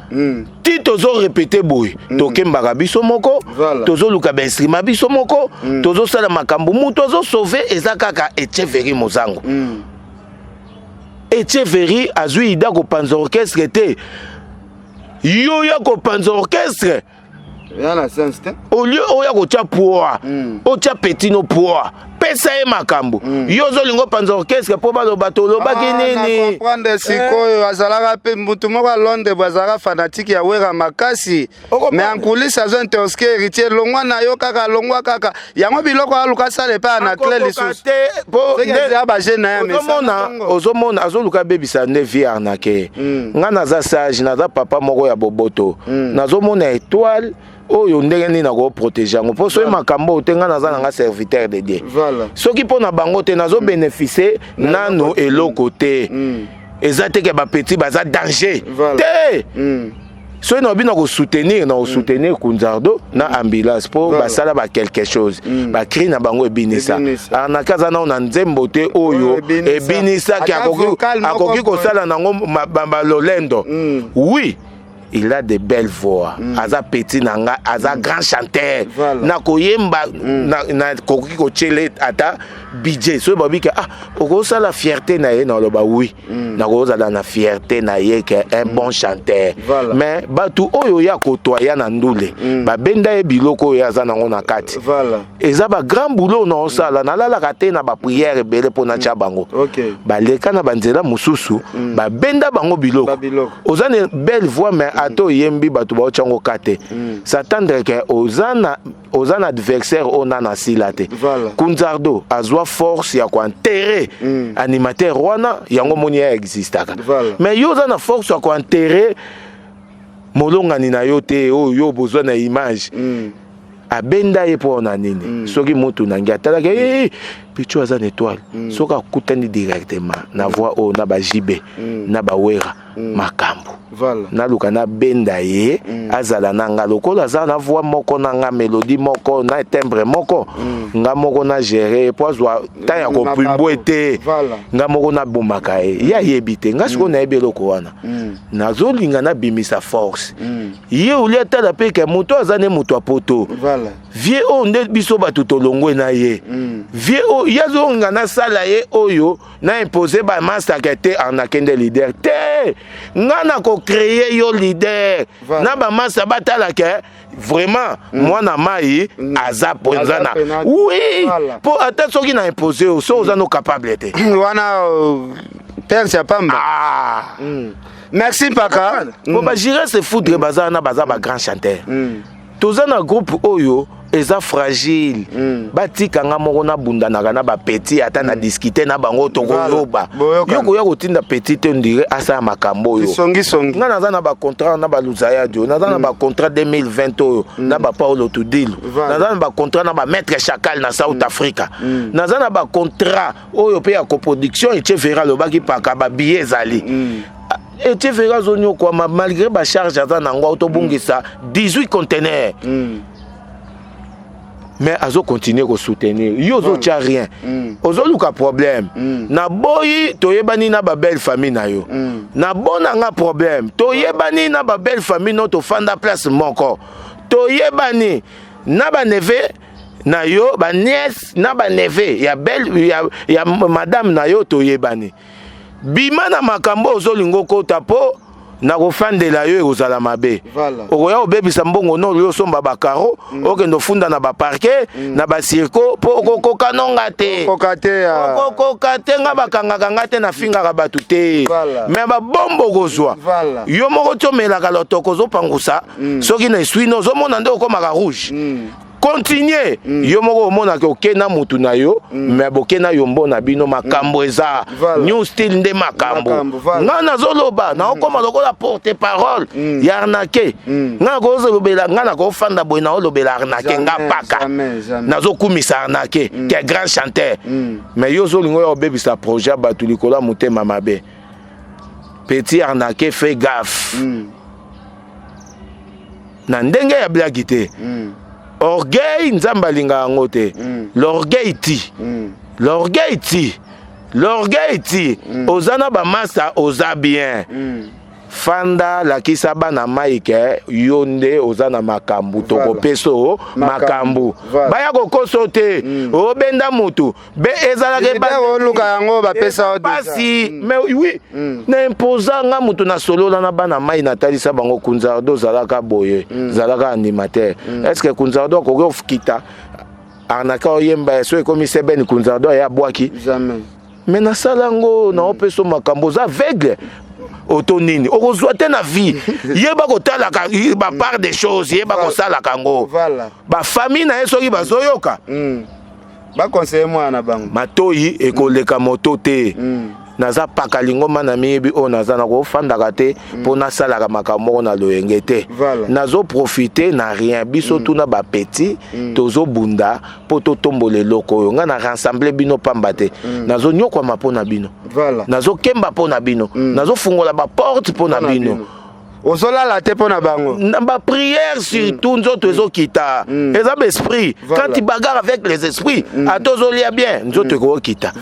Tito zo répéter boy. Tokemba biso moko. Tozo luka ba instrument biso moko. Tozo sala makambo mu tozo sauver ezakaka Etcheveri mozango. Etcheveri azui ida ko panza orchestre te. Yo ya ko panza orchestre. Yana sense te. Au lieu oya ko tia poa. O tia petit no poa. Pesa e makambo yo zolingo panza orchestre po baloba tolobaki nini comprendre sikoyo azalaka pe mutu moko a Londres bazalaka fanatique ya wera makasi mais en coulisses azo interroger héritier longwa na yo kaka longwa kaka yango biloko aluka sale pa na clé lisusu po nde ba jeune ya ozomona azoluka bebisa ne vie arnaqué nga naza sage naza papa moko ya boboto nazomona étoile oyo ndenge nini nako protéger ngo po so makambo tenga naza nanga serviteur de Dieu soki pona bango te nazo bénéficier nano eloko te ezate ke ba petit baza danger te so no bino ko soutenir Kunzardo na ambulance po basala ba quelque chose ba cri na bango ebinisa na kaza na ona nzembo te oyo ebinisa ki akoki ko sala nango ba lolendo oui. Il a de belles voix. Aza petit nanga, aza grand chanteur. Na koyemba na koki ko chele ata budget. So babi ke oko sa la fierté na ye na loba oui. Na ko za na fierté na ye ke un bon chanteur. Mais batu oyo ya kotoya na ndule. Ba benda e biloko ya za nango na kati. Eza ba grand boulot na osala na la kate na ba prière belé pona cha bango. Ba leka na banzela mususu, ba benda bango biloko. Ozane belle voix mais ato yembi batu ba ochango kate s'attendre que ozana adversaire ona na silate Kunzardo azwa force ya ko enterrer animateur wana yango moni ya existaka mais yo ozana force ya ko enterrer molonga ni na yo te yo besoin na image abenda ye po na nini soki mutu nangi atalaka pichu aza étoile soka kutani directement na voix o na ba jibe na ba wera makambo na luka na benda ye azala nanga lokola aza na voix moko na nga mélodie moko na timbre moko nga moko na gérer po azwa ta ya ko pimbo te nga moko na bomaka ye ya yebite nga siko na ebeloko wana nazolinga na bimisa force ye ulia tala pe ke moto azane moto apoto vie o nde biso batu tolongwe na ye vie o yazo ngana sala ye oyo na imposer ba master kete en akende leader te ngana ko créer yo leader na ba master batala ke vraiment moi na mai aza ponzana oui pour ata soki na imposer o so ozano capable te wana père Chapamba merci paka pour ba gérer se foudre bazana baza ba grand chanteur tozana groupe oyo eza fragile batika nga moko na bunda na ba petit ata na discuter na bango to koyoba yoko ya kotinda petit te ndire asa makambo yo songi nga naza na ba contrat na ba Luzaya dio naza na ba contrat 2020 oyo na ba Paulo Tudilo naza na ba contrat na ba Maître Chacal na South Africa naza na ba contrat oyo pe ya coproduction Etchevera lobaki paka ba billet zali Etchevera zonyo kwa malgré ba charge aza na ngwa autobungisa 18 conteneurs mais azo continuer ko soutenir yo zo tia rien ozo luka problème na boyi toyebani na ba belle famille na yo na bona nga problème toyebani na ba belle famille no to fanda place moko toyebani na ba neve na yo ba nièce na ba neveu ya belle ya madame na yo toyebani bima na makambo ozolingo kota po na kofandela yo ekozala mabe okoya obebisa mbongo no yo somba bakaro okendo funda na baparke na basirko po okokoka nonga te okokoka te nga bakangaka nga te na fingaka bato te me babombo kozwa yo moko tiomelaka lotoko ozopangusa soki na eswi no ozomona nde okomaka rouge continue yo moko omonaka okena mutu na yo me bokena yo mbona bino makambo eza new style nde makambo nga nazoloba naokoma lokola porte parole ya arnaque nga nakozolobela nga nakofanda boye naolobela arnaque nga paka nazokumisa arnaque ke grand chanteur me yo ozolingo ya obebisa projet ya bato likolo ya motema mabe petit arnaque fait gaffe na ndenge ya blagi te orgueil nzamba linga yango te l'orgueil ti ozana ba masa oza bien fanda lakisa bana maike yonde ozana makambu toko peso makambu baya kokoso te obenda mutu be ezala ke ba oluka yango ba pesa basi mais oui na imposa nga mutu na solola na bana mai natalisa bango Kunzardo zalaka boye zalaka animateur est-ce que Kunzardo ko kita arnaka oyemba so ekomi sebeni Kunzardo ya bwaki jamais mais na salango na opeso makambo za aveugle autonini okozwa te na vie yeba kotala ba part des choses yeba kosala kango ba famille na esoki bazoyoka ba conseiller mwana bango matoyi ekoleka moto te naza pakalingo mana miyebi o naza na kofandaka te mpo nasalaka makambo na loyenge te nazo profiter na rien biso tuna ba petit tozobunda mpo totombola eloko oyo nga na rassembler bino pamba te nazo nyokwama mpo na bino nazo kemba mpo na bino nazo fungola ba porte mpo na bino ozolala te mpo na bango na ba prière surtout nzoto ezokita eza esprit quand tu bagarres avec les esprits atozolia bien nzoto ekokita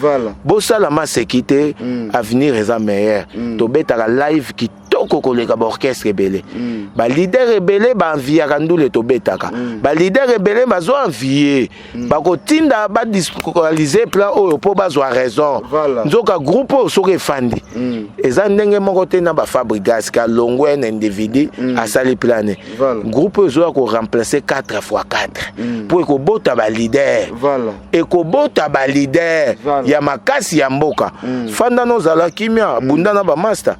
bosala masekite avenir eza meilleur tobetaka live kitoko koleka ba orchestre ebele ba leader ebele ba enviaka ndule tobetaka ba leader ebele bazo envier bakotinda ba disqualiser plan oyo po bazwa raison nzoka groupe soki efandi eza ndenge moko te na ba fabrigas ka longwe individu asali plane groupe ozoya ko remplacer 4x4 pour ekobota ba leader ekobota ba leader ya makasi ya mboka fanda nozala kimia bunda na ba master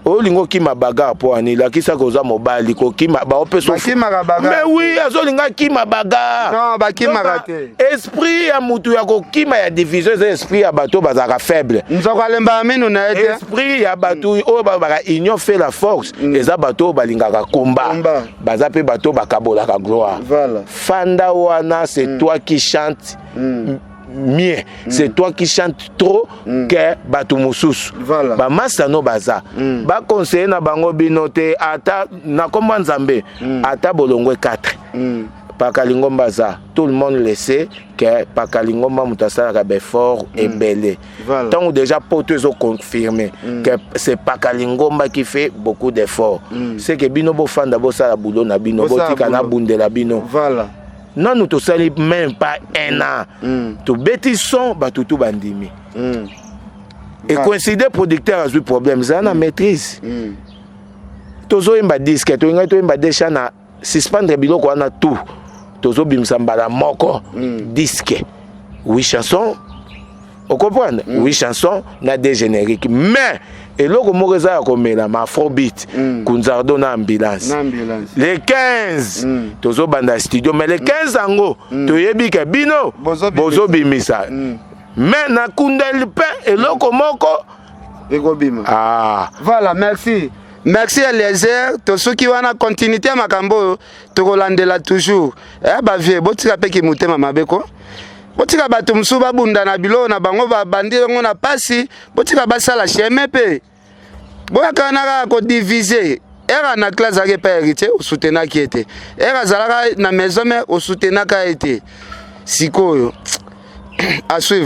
olingo kima baga po ani lakisa koza mobali ko kima ba opeso mais oui azolinga kima baga non ba kima rate esprit ya mutu ya ko kima ya division esprit ya bato bazaka faible nzoko lemba minu na ete esprit ya bato o ba union fait la force eza bato balingaka komba baza pe bato bakabola ka gloire fanda wana c'est toi qui chantes mieux c'est toi qui chantes trop que bato mususu ba masa no baza ba conseiller na bango binote ata na komba nzambe ata bolongwe 4 Pakalingomba za tout le monde le sait que Pakalingomba mutasala ka befort et belé tant déjà poteaux ont confirmé que c'est Pakalingomba qui fait beaucoup d'efforts c'est que bino bo fanda bo sala boulot na bino botika na bundela bino voilà. Non, nous ne sommes même pas un an. Tout bêtison, tout bandimi. Et coïncider producteur a eu problème, ça a maîtrise. Tozo imba disque, to imba déjà na suspendre biloko ana tout. Tozo bimsambala moko disque. Oui chanson. Vous comprenez? Oui chanson na des génériques. Mais et là comme on a comme la afrobeat Kunzardo na ambulance les 15 tozo banda studio mais les 15 ango to yebi ke bino bozo bimisa mais na kundel pe et là komoko ekobima voilà merci Eliezer to soki wana continuité makambo to kolandela toujours ba vie botika pe ki mutema mabeko botika bato musu babunda na bilo na bango babandi ngo na pasi botika basala cheme pe boyaka naka ko diviser era na classe ake pa héritier o soutenaki ete era zalaka na maison mais o soutenaka ete sikoyo à suivre.